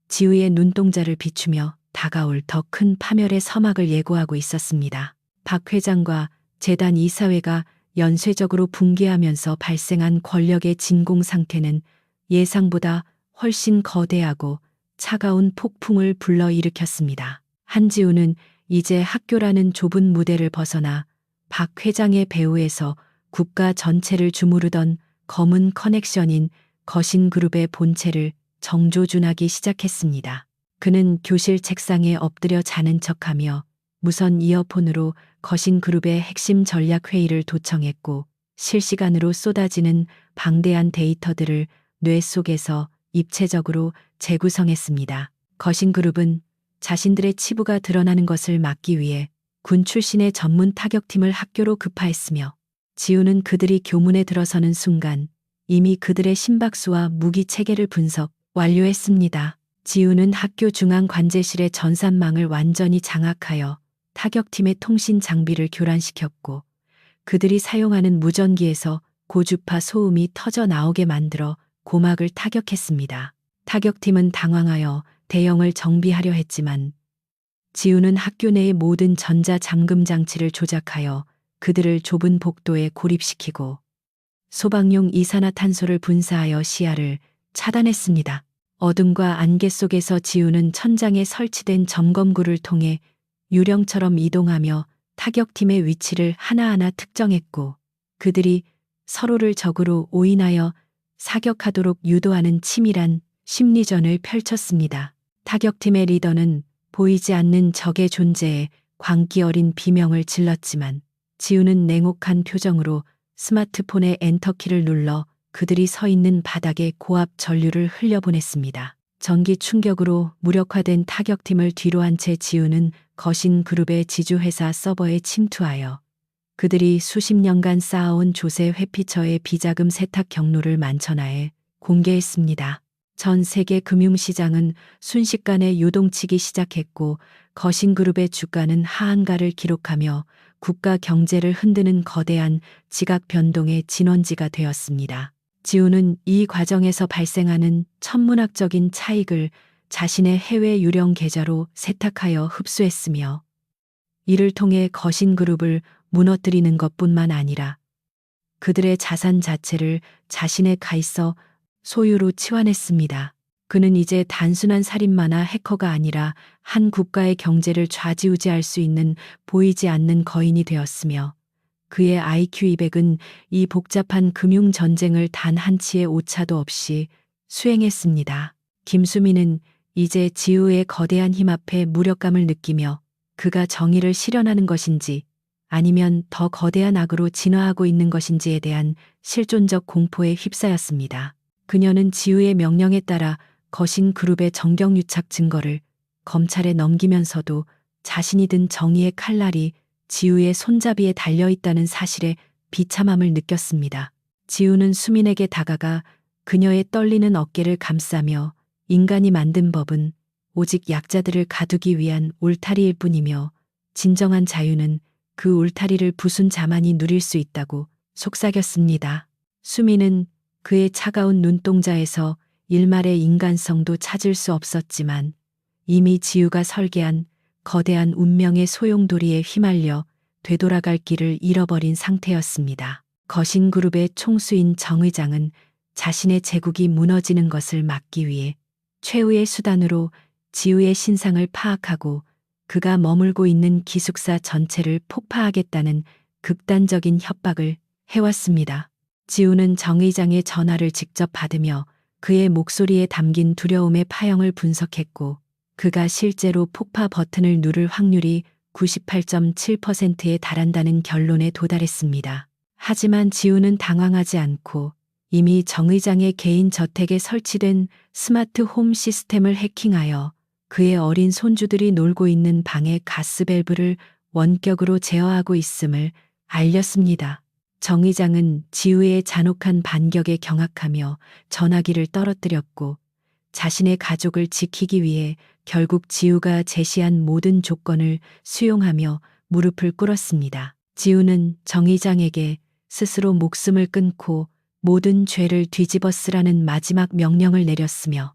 지우의 눈동자를 비추며 다가올 더 큰 파멸의 서막을 예고하고 있었습니다. 박 회장과 재단 이사회가 연쇄적으로 붕괴하면서 발생한 권력의 진공 상태는 예상보다 훨씬 거대하고 차가운 폭풍을 불러일으켰습니다. 한지우는 이제 학교라는 좁은 무대를 벗어나 박 회장의 배후에서 국가 전체를 주무르던 검은 커넥션인 거신그룹의 본체를 정조준하기 시작했습니다. 그는 교실 책상에 엎드려 자는 척하며 무선 이어폰으로 거신그룹의 핵심 전략 회의를 도청했고 실시간으로 쏟아지는 방대한 데이터들을 뇌 속에서 입체적으로 재구성했습니다. 거신그룹은 자신들의 치부가 드러나는 것을 막기 위해 군 출신의 전문 타격팀을 학교로 급파했으며 지우는 그들이 교문에 들어서는 순간 이미 그들의 심박수와 무기 체계를 분석 완료했습니다. 지우는 학교 중앙 관제실의 전산망을 완전히 장악하여 타격팀의 통신 장비를 교란시켰고 그들이 사용하는 무전기에서 고주파 소음이 터져 나오게 만들어 고막을 타격했습니다. 타격팀은 당황하여 대형을 정비하려 했지만 지우는 학교 내의 모든 전자 잠금 장치를 조작하여 그들을 좁은 복도에 고립시키고 소방용 이산화탄소를 분사하여 시야를 차단했습니다. 어둠과 안개 속에서 지우는 천장에 설치된 점검구를 통해 유령처럼 이동하며 타격팀의 위치를 하나하나 특정했고 그들이 서로를 적으로 오인하여 사격하도록 유도하는 치밀한 심리전을 펼쳤습니다. 타격팀의 리더는 보이지 않는 적의 존재에 광기 어린 비명을 질렀지만 지우는 냉혹한 표정으로 스마트폰의 엔터키를 눌러 그들이 서 있는 바닥에 고압 전류를 흘려보냈습니다. 전기 충격으로 무력화된 타격팀을 뒤로 한 채 지우는 거신그룹의 지주회사 서버에 침투하여 그들이 수십 년간 쌓아온 조세 회피처의 비자금 세탁 경로를 만천하에 공개했습니다. 전 세계 금융시장은 순식간에 요동치기 시작했고 거신그룹의 주가는 하한가를 기록하며 국가 경제를 흔드는 거대한 지각 변동의 진원지가 되었습니다. 지우는 이 과정에서 발생하는 천문학적인 차익을 자신의 해외 유령 계좌로 세탁하여 흡수했으며 이를 통해 거신그룹을 무너뜨리는 것뿐만 아니라 그들의 자산 자체를 자신의 가있어 소유로 치환했습니다. 그는 이제 단순한 살인마나 해커가 아니라 한 국가의 경제를 좌지우지할 수 있는 보이지 않는 거인이 되었으며 그의 IQ 200은 이 복잡한 금융 전쟁을 단 한치의 오차도 없이 수행했습니다. 김수민은 이제 지우의 거대한 힘 앞에 무력감을 느끼며 그가 정의를 실현하는 것인지 아니면 더 거대한 악으로 진화하고 있는 것인지에 대한 실존적 공포에 휩싸였습니다. 그녀는 지우의 명령에 따라 거신그룹의 정경유착 증거를 검찰에 넘기면서도 자신이 든 정의의 칼날이 지우의 손잡이에 달려있다는 사실에 비참함을 느꼈습니다. 지우는 수민에게 다가가 그녀의 떨리는 어깨를 감싸며 인간이 만든 법은 오직 약자들을 가두기 위한 울타리일 뿐이며 진정한 자유는 그 울타리를 부순 자만이 누릴 수 있다고 속삭였습니다. 수민은 그의 차가운 눈동자에서 일말의 인간성도 찾을 수 없었지만 이미 지우가 설계한 거대한 운명의 소용돌이에 휘말려 되돌아갈 길을 잃어버린 상태였습니다. 거신그룹의 총수인 정 의장은 자신의 제국이 무너지는 것을 막기 위해 최후의 수단으로 지우의 신상을 파악하고 그가 머물고 있는 기숙사 전체를 폭파하겠다는 극단적인 협박을 해왔습니다. 지우는 정 의장의 전화를 직접 받으며 그의 목소리에 담긴 두려움의 파형을 분석했고 그가 실제로 폭파 버튼을 누를 확률이 98.7%에 달한다는 결론에 도달했습니다. 하지만 지우는 당황하지 않고 이미 정 의장의 개인 저택에 설치된 스마트 홈 시스템을 해킹하여 그의 어린 손주들이 놀고 있는 방의 가스밸브를 원격으로 제어하고 있음을 알렸습니다. 정 의장은 지우의 잔혹한 반격에 경악하며 전화기를 떨어뜨렸고 자신의 가족을 지키기 위해 결국 지우가 제시한 모든 조건을 수용하며 무릎을 꿇었습니다. 지우는 정 의장에게 스스로 목숨을 끊고 모든 죄를 뒤집어 쓰라는 마지막 명령을 내렸으며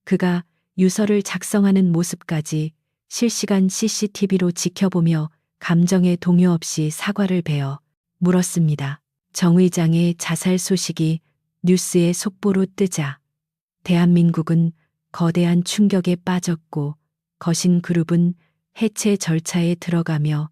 그가 유서를 작성하는 모습까지 실시간 CCTV로 지켜보며 감정의 동요 없이 사과를 베어 물었습니다. 정 의장의 자살 소식이 뉴스의 속보로 뜨자 대한민국은 거대한 충격에 빠졌고 거신그룹은 해체 절차에 들어가며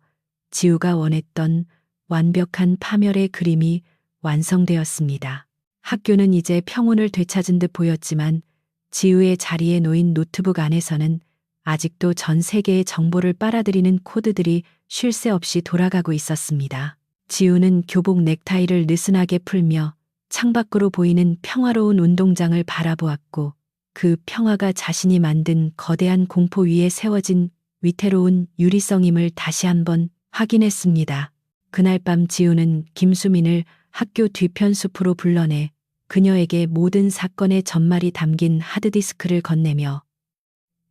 지우가 원했던 완벽한 파멸의 그림이 완성되었습니다. 학교는 이제 평온을 되찾은 듯 보였지만 지우의 자리에 놓인 노트북 안에서는 아직도 전 세계의 정보를 빨아들이는 코드들이 쉴 새 없이 돌아가고 있었습니다. 지우는 교복 넥타이를 느슨하게 풀며 창밖으로 보이는 평화로운 운동장을 바라보았고 그 평화가 자신이 만든 거대한 공포 위에 세워진 위태로운 유리성임을 다시 한번 확인했습니다. 그날 밤 지우는 김수민을 학교 뒤편 숲으로 불러내 그녀에게 모든 사건의 전말이 담긴 하드디스크를 건네며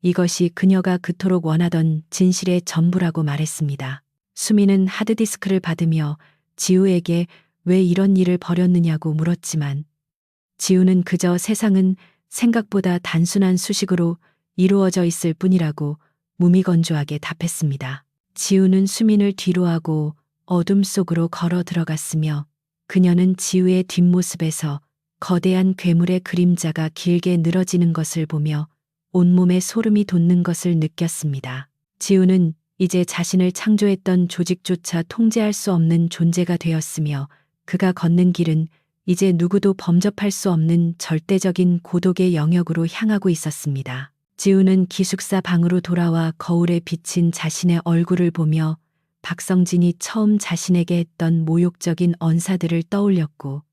이것이 그녀가 그토록 원하던 진실의 전부라고 말했습니다. 수민은 하드디스크를 받으며 지우에게 왜 이런 일을 벌였느냐고 물었지만 지우는 그저 세상은 생각보다 단순한 수식으로 이루어져 있을 뿐이라고 무미건조하게 답했습니다. 지우는 수민을 뒤로하고 어둠 속으로 걸어 들어갔으며 그녀는 지우의 뒷모습에서 거대한 괴물의 그림자가 길게 늘어지는 것을 보며 온몸에 소름이 돋는 것을 느꼈습니다. 지우는 이제 자신을 창조했던 조직조차 통제할 수 없는 존재가 되었으며 그가 걷는 길은 이제 누구도 범접할 수 없는 절대적인 고독의 영역으로 향하고 있었습니다. 지우는 기숙사 방으로 돌아와 거울에 비친 자신의 얼굴을 보며 박성진이 처음 자신에게 했던 모욕적인 언사들을 떠올렸고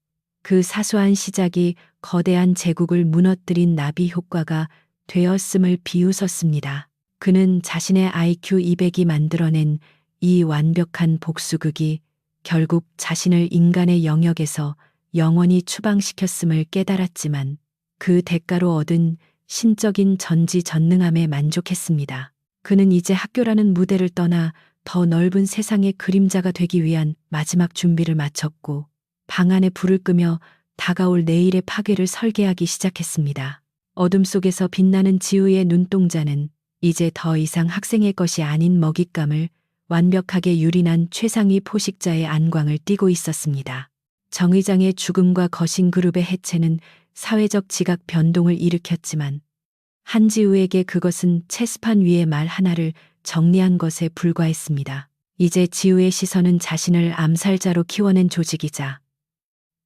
그 사소한 시작이 거대한 제국을 무너뜨린 나비 효과가 되었음을 비웃었습니다. 그는 자신의 IQ 200이 만들어낸 이 완벽한 복수극이 결국 자신을 인간의 영역에서 영원히 추방시켰음을 깨달았지만 그 대가로 얻은 신적인 전지전능함에 만족했습니다. 그는 이제 학교라는 무대를 떠나 더 넓은 세상의 그림자가 되기 위한 마지막 준비를 마쳤고 방 안에 불을 끄며 다가올 내일의 파괴를 설계하기 시작했습니다. 어둠 속에서 빛나는 지우의 눈동자는 이제 더 이상 학생의 것이 아닌 먹잇감을 완벽하게 유린한 최상위 포식자의 안광을 띠고 있었습니다. 정의장의 죽음과 거신 그룹의 해체는 사회적 지각 변동을 일으켰지만 한지우에게 그것은 체스판 위의 말 하나를 정리한 것에 불과했습니다. 이제 지우의 시선은 자신을 암살자로 키워낸 조직이자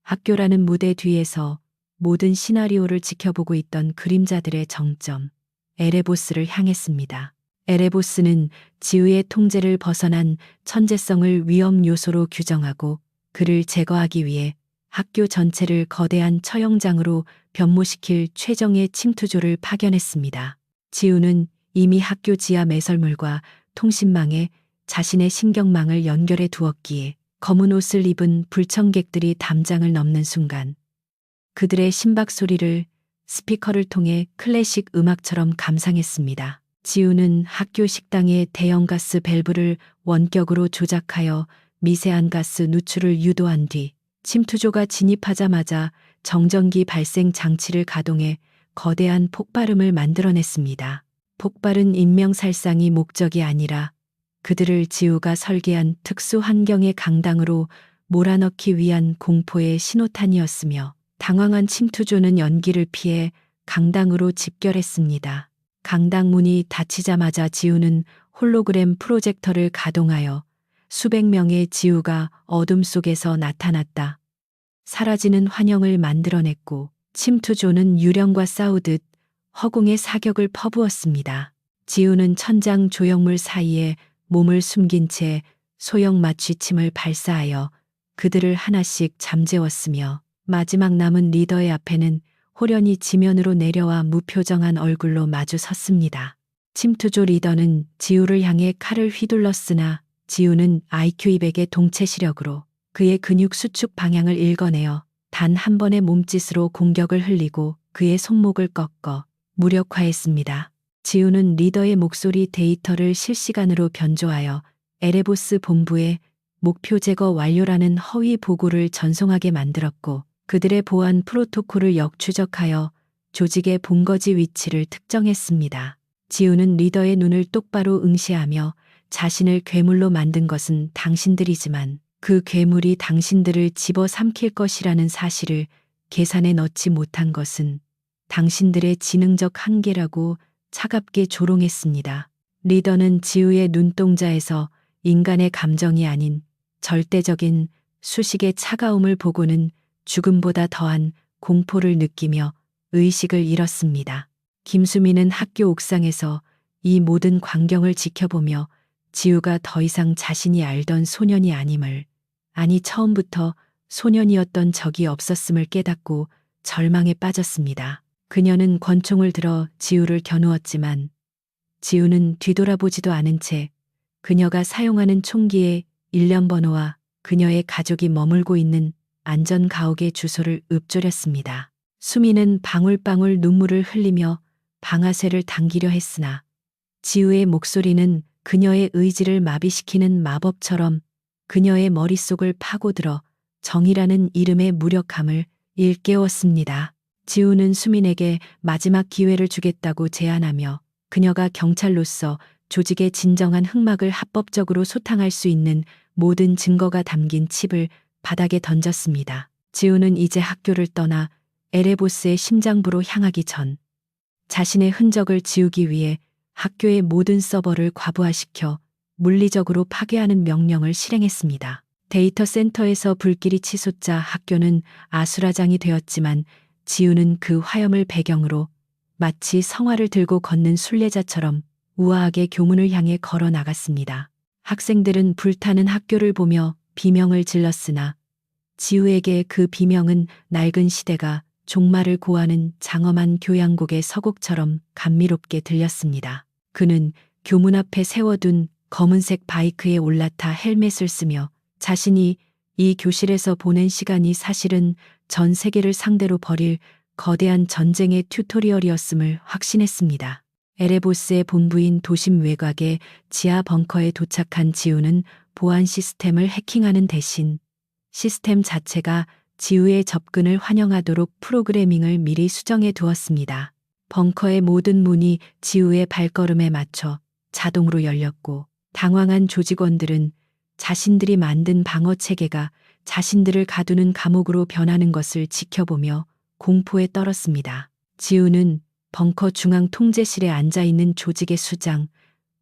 학교라는 무대 뒤에서 모든 시나리오를 지켜보고 있던 그림자들의 정점, 에레보스를 향했습니다. 에레보스는 지우의 통제를 벗어난 천재성을 위험 요소로 규정하고 그를 제거하기 위해 학교 전체를 거대한 처형장으로 변모시킬 최정의 침투조를 파견했습니다. 지우는 이미 학교 지하 매설물과 통신망에 자신의 신경망을 연결해 두었기에 검은 옷을 입은 불청객들이 담장을 넘는 순간 그들의 심박 소리를 스피커를 통해 클래식 음악처럼 감상했습니다. 지우는 학교 식당의 대형 가스 밸브를 원격으로 조작하여 미세한 가스 누출을 유도한 뒤 침투조가 진입하자마자 정전기 발생 장치를 가동해 거대한 폭발음을 만들어냈습니다. 폭발은 인명살상이 목적이 아니라 그들을 지우가 설계한 특수 환경의 강당으로 몰아넣기 위한 공포의 신호탄이었으며 당황한 침투조는 연기를 피해 강당으로 집결했습니다. 강당 문이 닫히자마자 지우는 홀로그램 프로젝터를 가동하여 수백 명의 지우가 어둠 속에서 나타났다. 사라지는 환영을 만들어냈고 침투조는 유령과 싸우듯 허공에 사격을 퍼부었습니다. 지우는 천장 조형물 사이에 몸을 숨긴 채 소형 마취침을 발사하여 그들을 하나씩 잠재웠으며 마지막 남은 리더의 앞에는 호련히 지면으로 내려와 무표정한 얼굴로 마주 섰습니다. 침투조 리더는 지우를 향해 칼을 휘둘렀으나 지우는 IQ 200의 동체 시력으로 그의 근육 수축 방향을 읽어내어 단 한 번의 몸짓으로 공격을 흘리고 그의 손목을 꺾어 무력화했습니다. 지우는 리더의 목소리 데이터를 실시간으로 변조하여 에레보스 본부에 목표 제거 완료라는 허위 보고를 전송하게 만들었고 그들의 보안 프로토콜을 역추적하여 조직의 본거지 위치를 특정했습니다. 지우는 리더의 눈을 똑바로 응시하며 자신을 괴물로 만든 것은 당신들이지만 그 괴물이 당신들을 집어삼킬 것이라는 사실을 계산에 넣지 못한 것은 당신들의 지능적 한계라고 차갑게 조롱했습니다. 리더는 지우의 눈동자에서 인간의 감정이 아닌 절대적인 수식의 차가움을 보고는 죽음보다 더한 공포를 느끼며 의식을 잃었습니다. 김수민은 학교 옥상에서 이 모든 광경을 지켜보며 지우가 더 이상 자신이 알던 소년이 아님을, 아니 처음부터 소년이었던 적이 없었음을 깨닫고 절망에 빠졌습니다. 그녀는 권총을 들어 지우를 겨누었지만 지우는 뒤돌아보지도 않은 채 그녀가 사용하는 총기의 일련 번호와 그녀의 가족이 머물고 있는 안전 가옥의 주소를 읊조렸습니다. 수미는 방울방울 눈물을 흘리며 방아쇠를 당기려 했으나 지우의 목소리는 그녀의 의지를 마비시키는 마법처럼 그녀의 머릿속을 파고들어 정이라는 이름의 무력함을 일깨웠습니다. 지우는 수민에게 마지막 기회를 주겠다고 제안하며 그녀가 경찰로서 조직의 진정한 흑막을 합법적으로 소탕할 수 있는 모든 증거가 담긴 칩을 바닥에 던졌습니다. 지우는 이제 학교를 떠나 에레보스의 심장부로 향하기 전 자신의 흔적을 지우기 위해 학교의 모든 서버를 과부하시켜 물리적으로 파괴하는 명령을 실행했습니다. 데이터 센터에서 불길이 치솟자 학교는 아수라장이 되었지만 지우는 그 화염을 배경으로 마치 성화를 들고 걷는 순례자처럼 우아하게 교문을 향해 걸어 나갔습니다. 학생들은 불타는 학교를 보며 비명을 질렀으나 지우에게 그 비명은 낡은 시대가 종말을 고하는 장엄한 교양곡의 서곡처럼 감미롭게 들렸습니다. 그는 교문 앞에 세워둔 검은색 바이크에 올라타 헬멧을 쓰며 자신이 이 교실에서 보낸 시간이 사실은 전 세계를 상대로 벌일 거대한 전쟁의 튜토리얼이었음을 확신했습니다. 에레보스의 본부인 도심 외곽의 지하 벙커에 도착한 지우는 보안 시스템을 해킹하는 대신 시스템 자체가 지우의 접근을 환영하도록 프로그래밍을 미리 수정해 두었습니다. 벙커의 모든 문이 지우의 발걸음에 맞춰 자동으로 열렸고 당황한 조직원들은 자신들이 만든 방어 체계가 자신들을 가두는 감옥으로 변하는 것을 지켜보며 공포에 떨었습니다. 지우는 벙커 중앙 통제실에 앉아있는 조직의 수장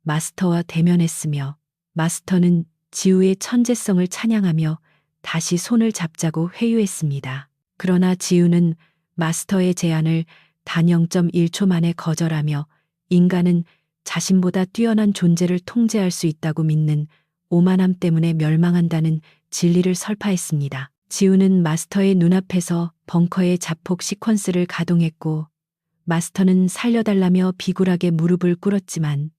마스터와 대면했으며 마스터는 지우의 천재성을 찬양하며 다시 손을 잡자고 회유했습니다. 그러나 지우는 마스터의 제안을 단 0.1초 만에 거절하며 인간은 자신보다 뛰어난 존재를 통제할 수 있다고 믿는 오만함 때문에 멸망한다는 진리를 설파했습니다. 지우는 마스터의 눈앞에서 벙커의 자폭 시퀀스를 가동했고 마스터는 살려달라며 비굴하게 무릎을 꿇었지만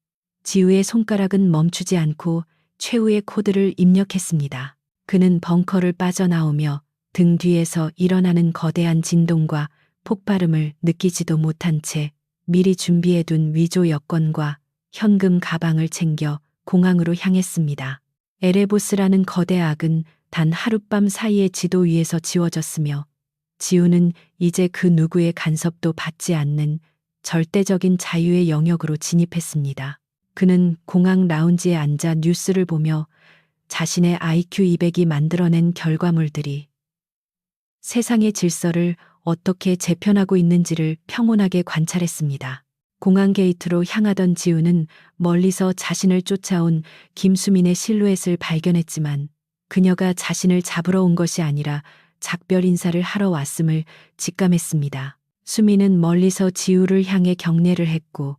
지우의 손가락은 멈추지 않고 최후의 코드를 입력했습니다. 그는 벙커를 빠져나오며 등 뒤에서 일어나는 거대한 진동과 폭발음을 느끼지도 못한 채 미리 준비해둔 위조 여권과 현금 가방을 챙겨 공항으로 향했습니다. 에레보스라는 거대 악은 단 하룻밤 사이에 지도 위에서 지워졌으며 지우는 이제 그 누구의 간섭도 받지 않는 절대적인 자유의 영역으로 진입했습니다. 그는 공항 라운지에 앉아 뉴스를 보며 자신의 IQ 200이 만들어낸 결과물들이 세상의 질서를 어떻게 재편하고 있는지를 평온하게 관찰했습니다. 공항 게이트로 향하던 지우는 멀리서 자신을 쫓아온 김수민의 실루엣을 발견했지만 그녀가 자신을 잡으러 온 것이 아니라 작별 인사를 하러 왔음을 직감했습니다. 수민은 멀리서 지우를 향해 경례를 했고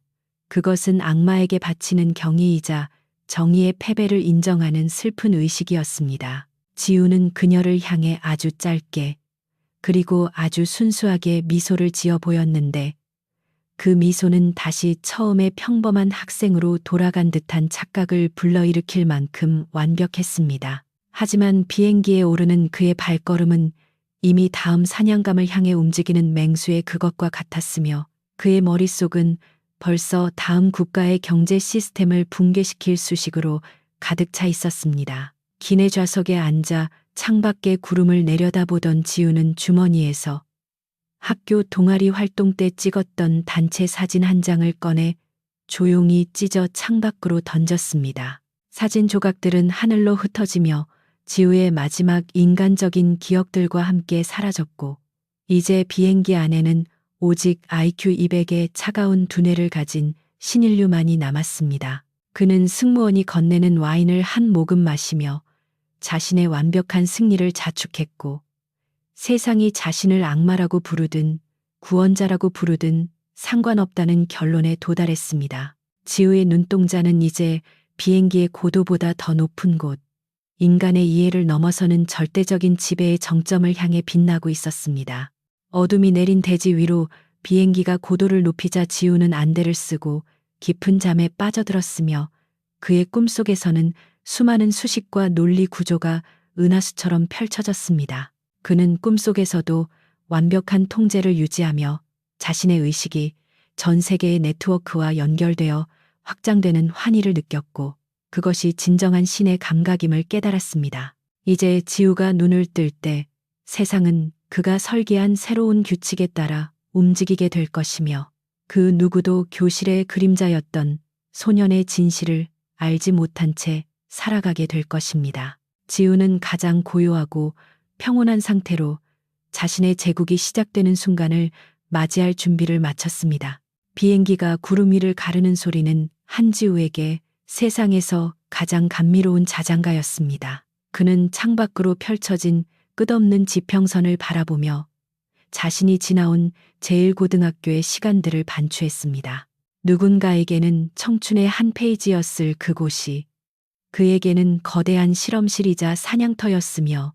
그것은 악마에게 바치는 경의이자 정의의 패배를 인정하는 슬픈 의식이었습니다. 지우는 그녀를 향해 아주 짧게 그리고 아주 순수하게 미소를 지어 보였는데 그 미소는 다시 처음의 평범한 학생으로 돌아간 듯한 착각을 불러일으킬 만큼 완벽했습니다. 하지만 비행기에 오르는 그의 발걸음은 이미 다음 사냥감을 향해 움직이는 맹수의 그것과 같았으며 그의 머릿속은 벌써 다음 국가의 경제 시스템을 붕괴시킬 수식으로 가득 차 있었습니다. 기내 좌석에 앉아 창밖의 구름을 내려다보던 지우는 주머니에서 학교 동아리 활동 때 찍었던 단체 사진 한 장을 꺼내 조용히 찢어 창밖으로 던졌습니다. 사진 조각들은 하늘로 흩어지며 지우의 마지막 인간적인 기억들과 함께 사라졌고 이제 비행기 안에는 오직 IQ 200의 차가운 두뇌를 가진 신인류만이 남았습니다. 그는 승무원이 건네는 와인을 한 모금 마시며 자신의 완벽한 승리를 자축했고 세상이 자신을 악마라고 부르든 구원자라고 부르든 상관없다는 결론에 도달했습니다. 지우의 눈동자는 이제 비행기의 고도보다 더 높은 곳, 인간의 이해를 넘어서는 절대적인 지배의 정점을 향해 빛나고 있었습니다. 어둠이 내린 대지 위로 비행기가 고도를 높이자 지우는 안대를 쓰고 깊은 잠에 빠져들었으며 그의 꿈속에서는 수많은 수식과 논리 구조가 은하수처럼 펼쳐졌습니다. 그는 꿈속에서도 완벽한 통제를 유지하며 자신의 의식이 전 세계의 네트워크와 연결되어 확장되는 환희를 느꼈고 그것이 진정한 신의 감각임을 깨달았습니다. 이제 지우가 눈을 뜰 때 세상은 그가 설계한 새로운 규칙에 따라 움직이게 될 것이며 그 누구도 교실의 그림자였던 소년의 진실을 알지 못한 채 살아가게 될 것입니다. 지우는 가장 고요하고 평온한 상태로 자신의 제국이 시작되는 순간을 맞이할 준비를 마쳤습니다. 비행기가 구름 위를 가르는 소리는 한지우에게 세상에서 가장 감미로운 자장가였습니다. 그는 창밖으로 펼쳐진 끝없는 지평선을 바라보며 자신이 지나온 제1고등학교의 시간들을 반추했습니다. 누군가에게는 청춘의 한 페이지였을 그곳이 그에게는 거대한 실험실이자 사냥터였으며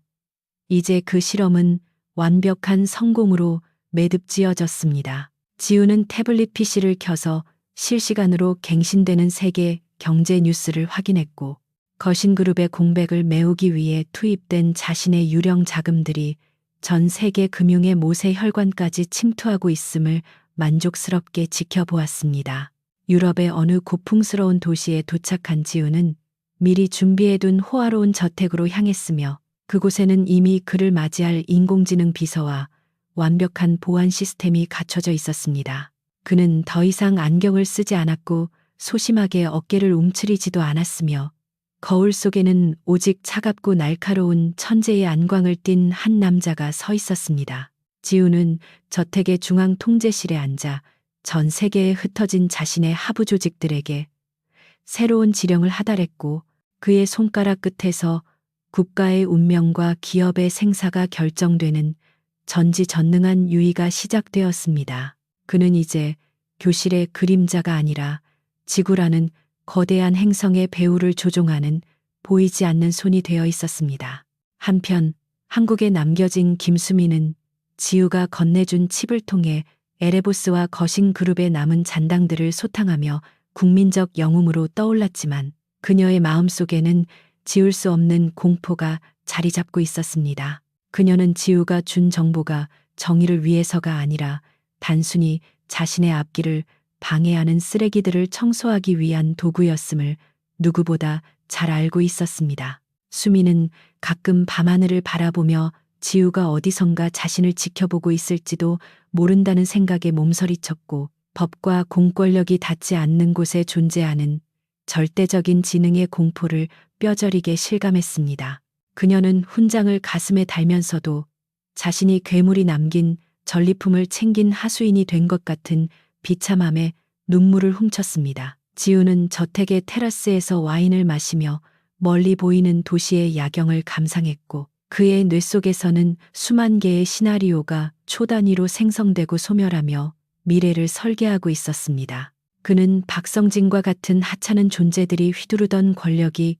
이제 그 실험은 완벽한 성공으로 매듭지어졌습니다. 지우는 태블릿 PC를 켜서 실시간으로 갱신되는 세계 경제 뉴스를 확인했고 거신그룹의 공백을 메우기 위해 투입된 자신의 유령 자금들이 전 세계 금융의 모세 혈관까지 침투하고 있음을 만족스럽게 지켜보았습니다. 유럽의 어느 고풍스러운 도시에 도착한 지우는 미리 준비해둔 호화로운 저택으로 향했으며 그곳에는 이미 그를 맞이할 인공지능 비서와 완벽한 보안 시스템이 갖춰져 있었습니다. 그는 더 이상 안경을 쓰지 않았고 소심하게 어깨를 움츠리지도 않았으며 거울 속에는 오직 차갑고 날카로운 천재의 안광을 띤 한 남자가 서 있었습니다. 지우는 저택의 중앙 통제실에 앉아 전 세계에 흩어진 자신의 하부 조직들에게 새로운 지령을 하달했고 그의 손가락 끝에서 국가의 운명과 기업의 생사가 결정되는 전지전능한 유의가 시작되었습니다. 그는 이제 교실의 그림자가 아니라 지구라는 거대한 행성의 배후를 조종하는 보이지 않는 손이 되어 있었습니다. 한편 한국에 남겨진 김수미는 지우가 건네준 칩을 통해 에레보스와 거신그룹의 남은 잔당들을 소탕하며 국민적 영웅으로 떠올랐지만 그녀의 마음속에는 지울 수 없는 공포가 자리 잡고 있었습니다. 그녀는 지우가 준 정보가 정의를 위해서가 아니라 단순히 자신의 앞길을 방해하는 쓰레기들을 청소하기 위한 도구였음을 누구보다 잘 알고 있었습니다. 수미는 가끔 밤하늘을 바라보며 지우가 어디선가 자신을 지켜보고 있을지도 모른다는 생각에 몸서리쳤고 법과 공권력이 닿지 않는 곳에 존재하는 절대적인 지능의 공포를 뼈저리게 실감했습니다. 그녀는 훈장을 가슴에 달면서도 자신이 괴물이 남긴 전리품을 챙긴 하수인이 된 것 같은 비참함에 눈물을 훔쳤습니다. 지우는 저택의 테라스에서 와인을 마시며 멀리 보이는 도시의 야경을 감상했고 그의 뇌 속에서는 수만 개의 시나리오가 초단위로 생성되고 소멸하며 미래를 설계하고 있었습니다. 그는 박성진과 같은 하찮은 존재들이 휘두르던 권력이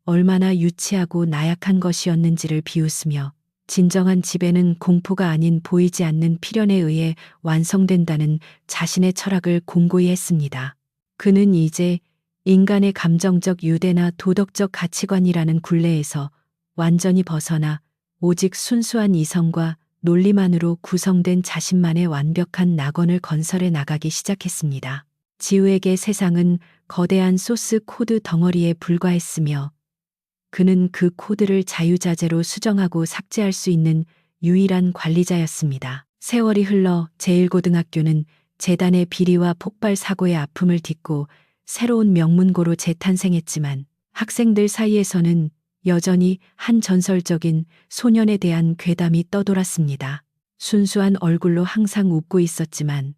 얼마나 유치하고 나약한 것이었는지를 비웃으며 진정한 지배는 공포가 아닌 보이지 않는 필연에 의해 완성된다는 자신의 철학을 공고히 했습니다. 그는 이제 인간의 감정적 유대나 도덕적 가치관이라는 굴레에서 완전히 벗어나 오직 순수한 이성과 논리만으로 구성된 자신만의 완벽한 낙원을 건설해 나가기 시작했습니다. 지우에게 세상은 거대한 소스 코드 덩어리에 불과했으며 그는 그 코드를 자유자재로 수정하고 삭제할 수 있는 유일한 관리자였습니다. 세월이 흘러 제1고등학교는 재단의 비리와 폭발 사고의 아픔을 딛고 새로운 명문고로 재탄생했지만 학생들 사이에서는 여전히 한 전설적인 소년에 대한 괴담이 떠돌았습니다. 순수한 얼굴로 항상 웃고 있었지만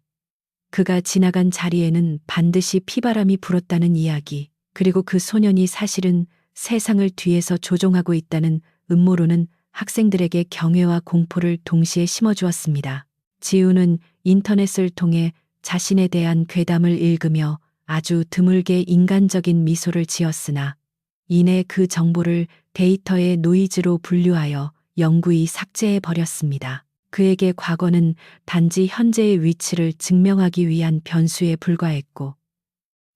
그가 지나간 자리에는 반드시 피바람이 불었다는 이야기, 그리고 그 소년이 사실은 세상을 뒤에서 조종하고 있다는 음모론은 학생들에게 경외와 공포를 동시에 심어주었습니다. 지우는 인터넷을 통해 자신에 대한 괴담을 읽으며 아주 드물게 인간적인 미소를 지었으나 이내 그 정보를 데이터의 노이즈로 분류하여 영구히 삭제해 버렸습니다. 그에게 과거는 단지 현재의 위치를 증명하기 위한 변수에 불과했고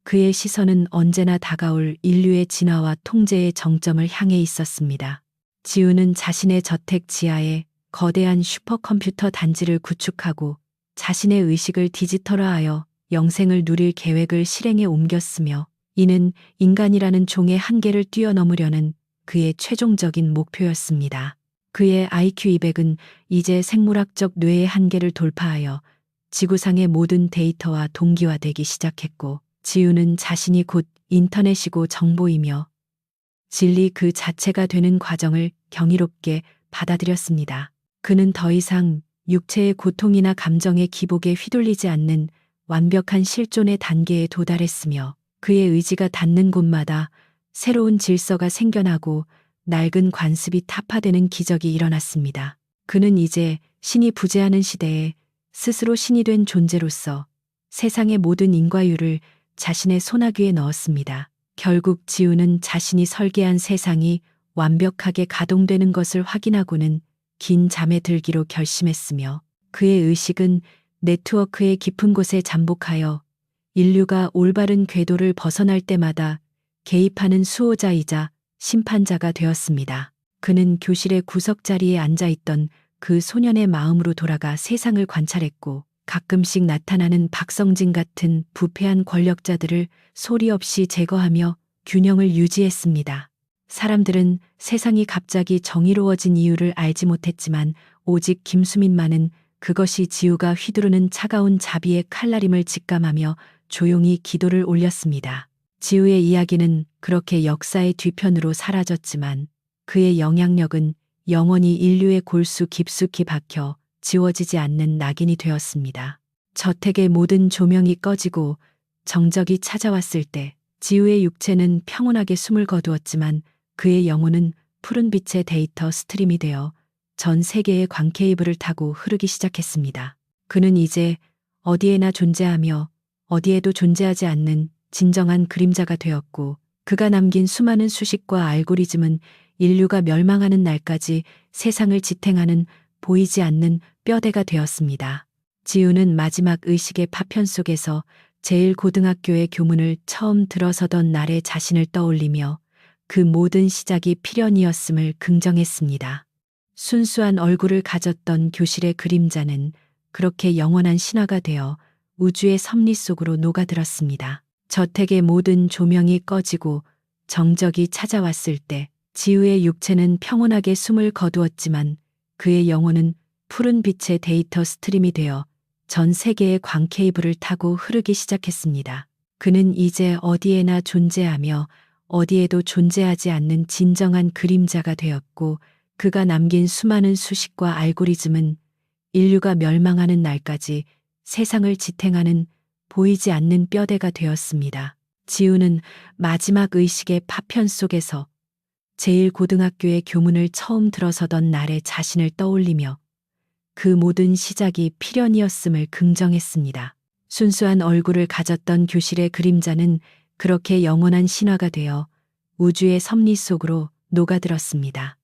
그의 시선은 언제나 다가올 인류의 진화와 통제의 정점을 향해 있었습니다. 지우는 자신의 저택 지하에 거대한 슈퍼컴퓨터 단지를 구축하고 자신의 의식을 디지털화하여 영생을 누릴 계획을 실행에 옮겼으며 이는 인간이라는 종의 한계를 뛰어넘으려는 그의 최종적인 목표였습니다. 그의 IQ 200은 이제 생물학적 뇌의 한계를 돌파하여 지구상의 모든 데이터와 동기화되기 시작했고 지우는 자신이 곧 인터넷이고 정보이며 진리 그 자체가 되는 과정을 경이롭게 받아들였습니다. 그는 더 이상 육체의 고통이나 감정의 기복에 휘둘리지 않는 완벽한 실존의 단계에 도달했으며 그의 의지가 닿는 곳마다 새로운 질서가 생겨나고 낡은 관습이 타파되는 기적이 일어났습니다. 그는 이제 신이 부재하는 시대에 스스로 신이 된 존재로서 세상의 모든 인과율을 자신의 소나귀에 넣었습니다. 결국 지우는 자신이 설계한 세상이 완벽하게 가동되는 것을 확인하고는 긴 잠에 들기로 결심했으며 그의 의식은 네트워크의 깊은 곳에 잠복하여 인류가 올바른 궤도를 벗어날 때마다 개입하는 수호자이자 심판자가 되었습니다. 그는 교실의 구석자리에 앉아있던 그 소년의 마음으로 돌아가 세상을 관찰했고 가끔씩 나타나는 박성진 같은 부패한 권력자들을 소리 없이 제거하며 균형을 유지했습니다. 사람들은 세상이 갑자기 정의로워진 이유를 알지 못했지만 오직 김수민만은 그것이 지우가 휘두르는 차가운 자비의 칼날임을 직감하며 조용히 기도를 올렸습니다. 지우의 이야기는 그렇게 역사의 뒤편으로 사라졌지만 그의 영향력은 영원히 인류의 골수 깊숙이 박혀 지워지지 않는 낙인이 되었습니다. 저택의 모든 조명이 꺼지고 정적이 찾아왔을 때 지우의 육체는 평온하게 숨을 거두었지만 그의 영혼은 푸른 빛의 데이터 스트림이 되어 전 세계의 광 케이블을 타고 흐르기 시작했습니다. 그는 이제 어디에나 존재하며 어디에도 존재하지 않는 진정한 그림자가 되었고 그가 남긴 수많은 수식과 알고리즘은 인류가 멸망하는 날까지 세상을 지탱하는 보이지 않는 뼈대가 되었습니다. 지우는 마지막 의식의 파편 속에서 제1고등학교의 교문을 처음 들어서던 날의 자신을 떠올리며 그 모든 시작이 필연이었음을 긍정했습니다. 순수한 얼굴을 가졌던 교실의 그림자는 그렇게 영원한 신화가 되어 우주의 섭리 속으로 녹아들었습니다. 저택의 모든 조명이 꺼지고 정적이 찾아왔을 때 지우의 육체는 평온하게 숨을 거두었지만 그의 영혼은 푸른 빛의 데이터 스트림이 되어 전 세계의 광 케이블을 타고 흐르기 시작했습니다. 그는 이제 어디에나 존재하며 어디에도 존재하지 않는 진정한 그림자가 되었고 그가 남긴 수많은 수식과 알고리즘은 인류가 멸망하는 날까지 세상을 지탱하는 보이지 않는 뼈대가 되었습니다. 지우는 마지막 의식의 파편 속에서 제1고등학교의 교문을 처음 들어서던 날의 자신을 떠올리며 그 모든 시작이 필연이었음을 긍정했습니다. 순수한 얼굴을 가졌던 교실의 그림자는 그렇게 영원한 신화가 되어 우주의 섭리 속으로 녹아들었습니다.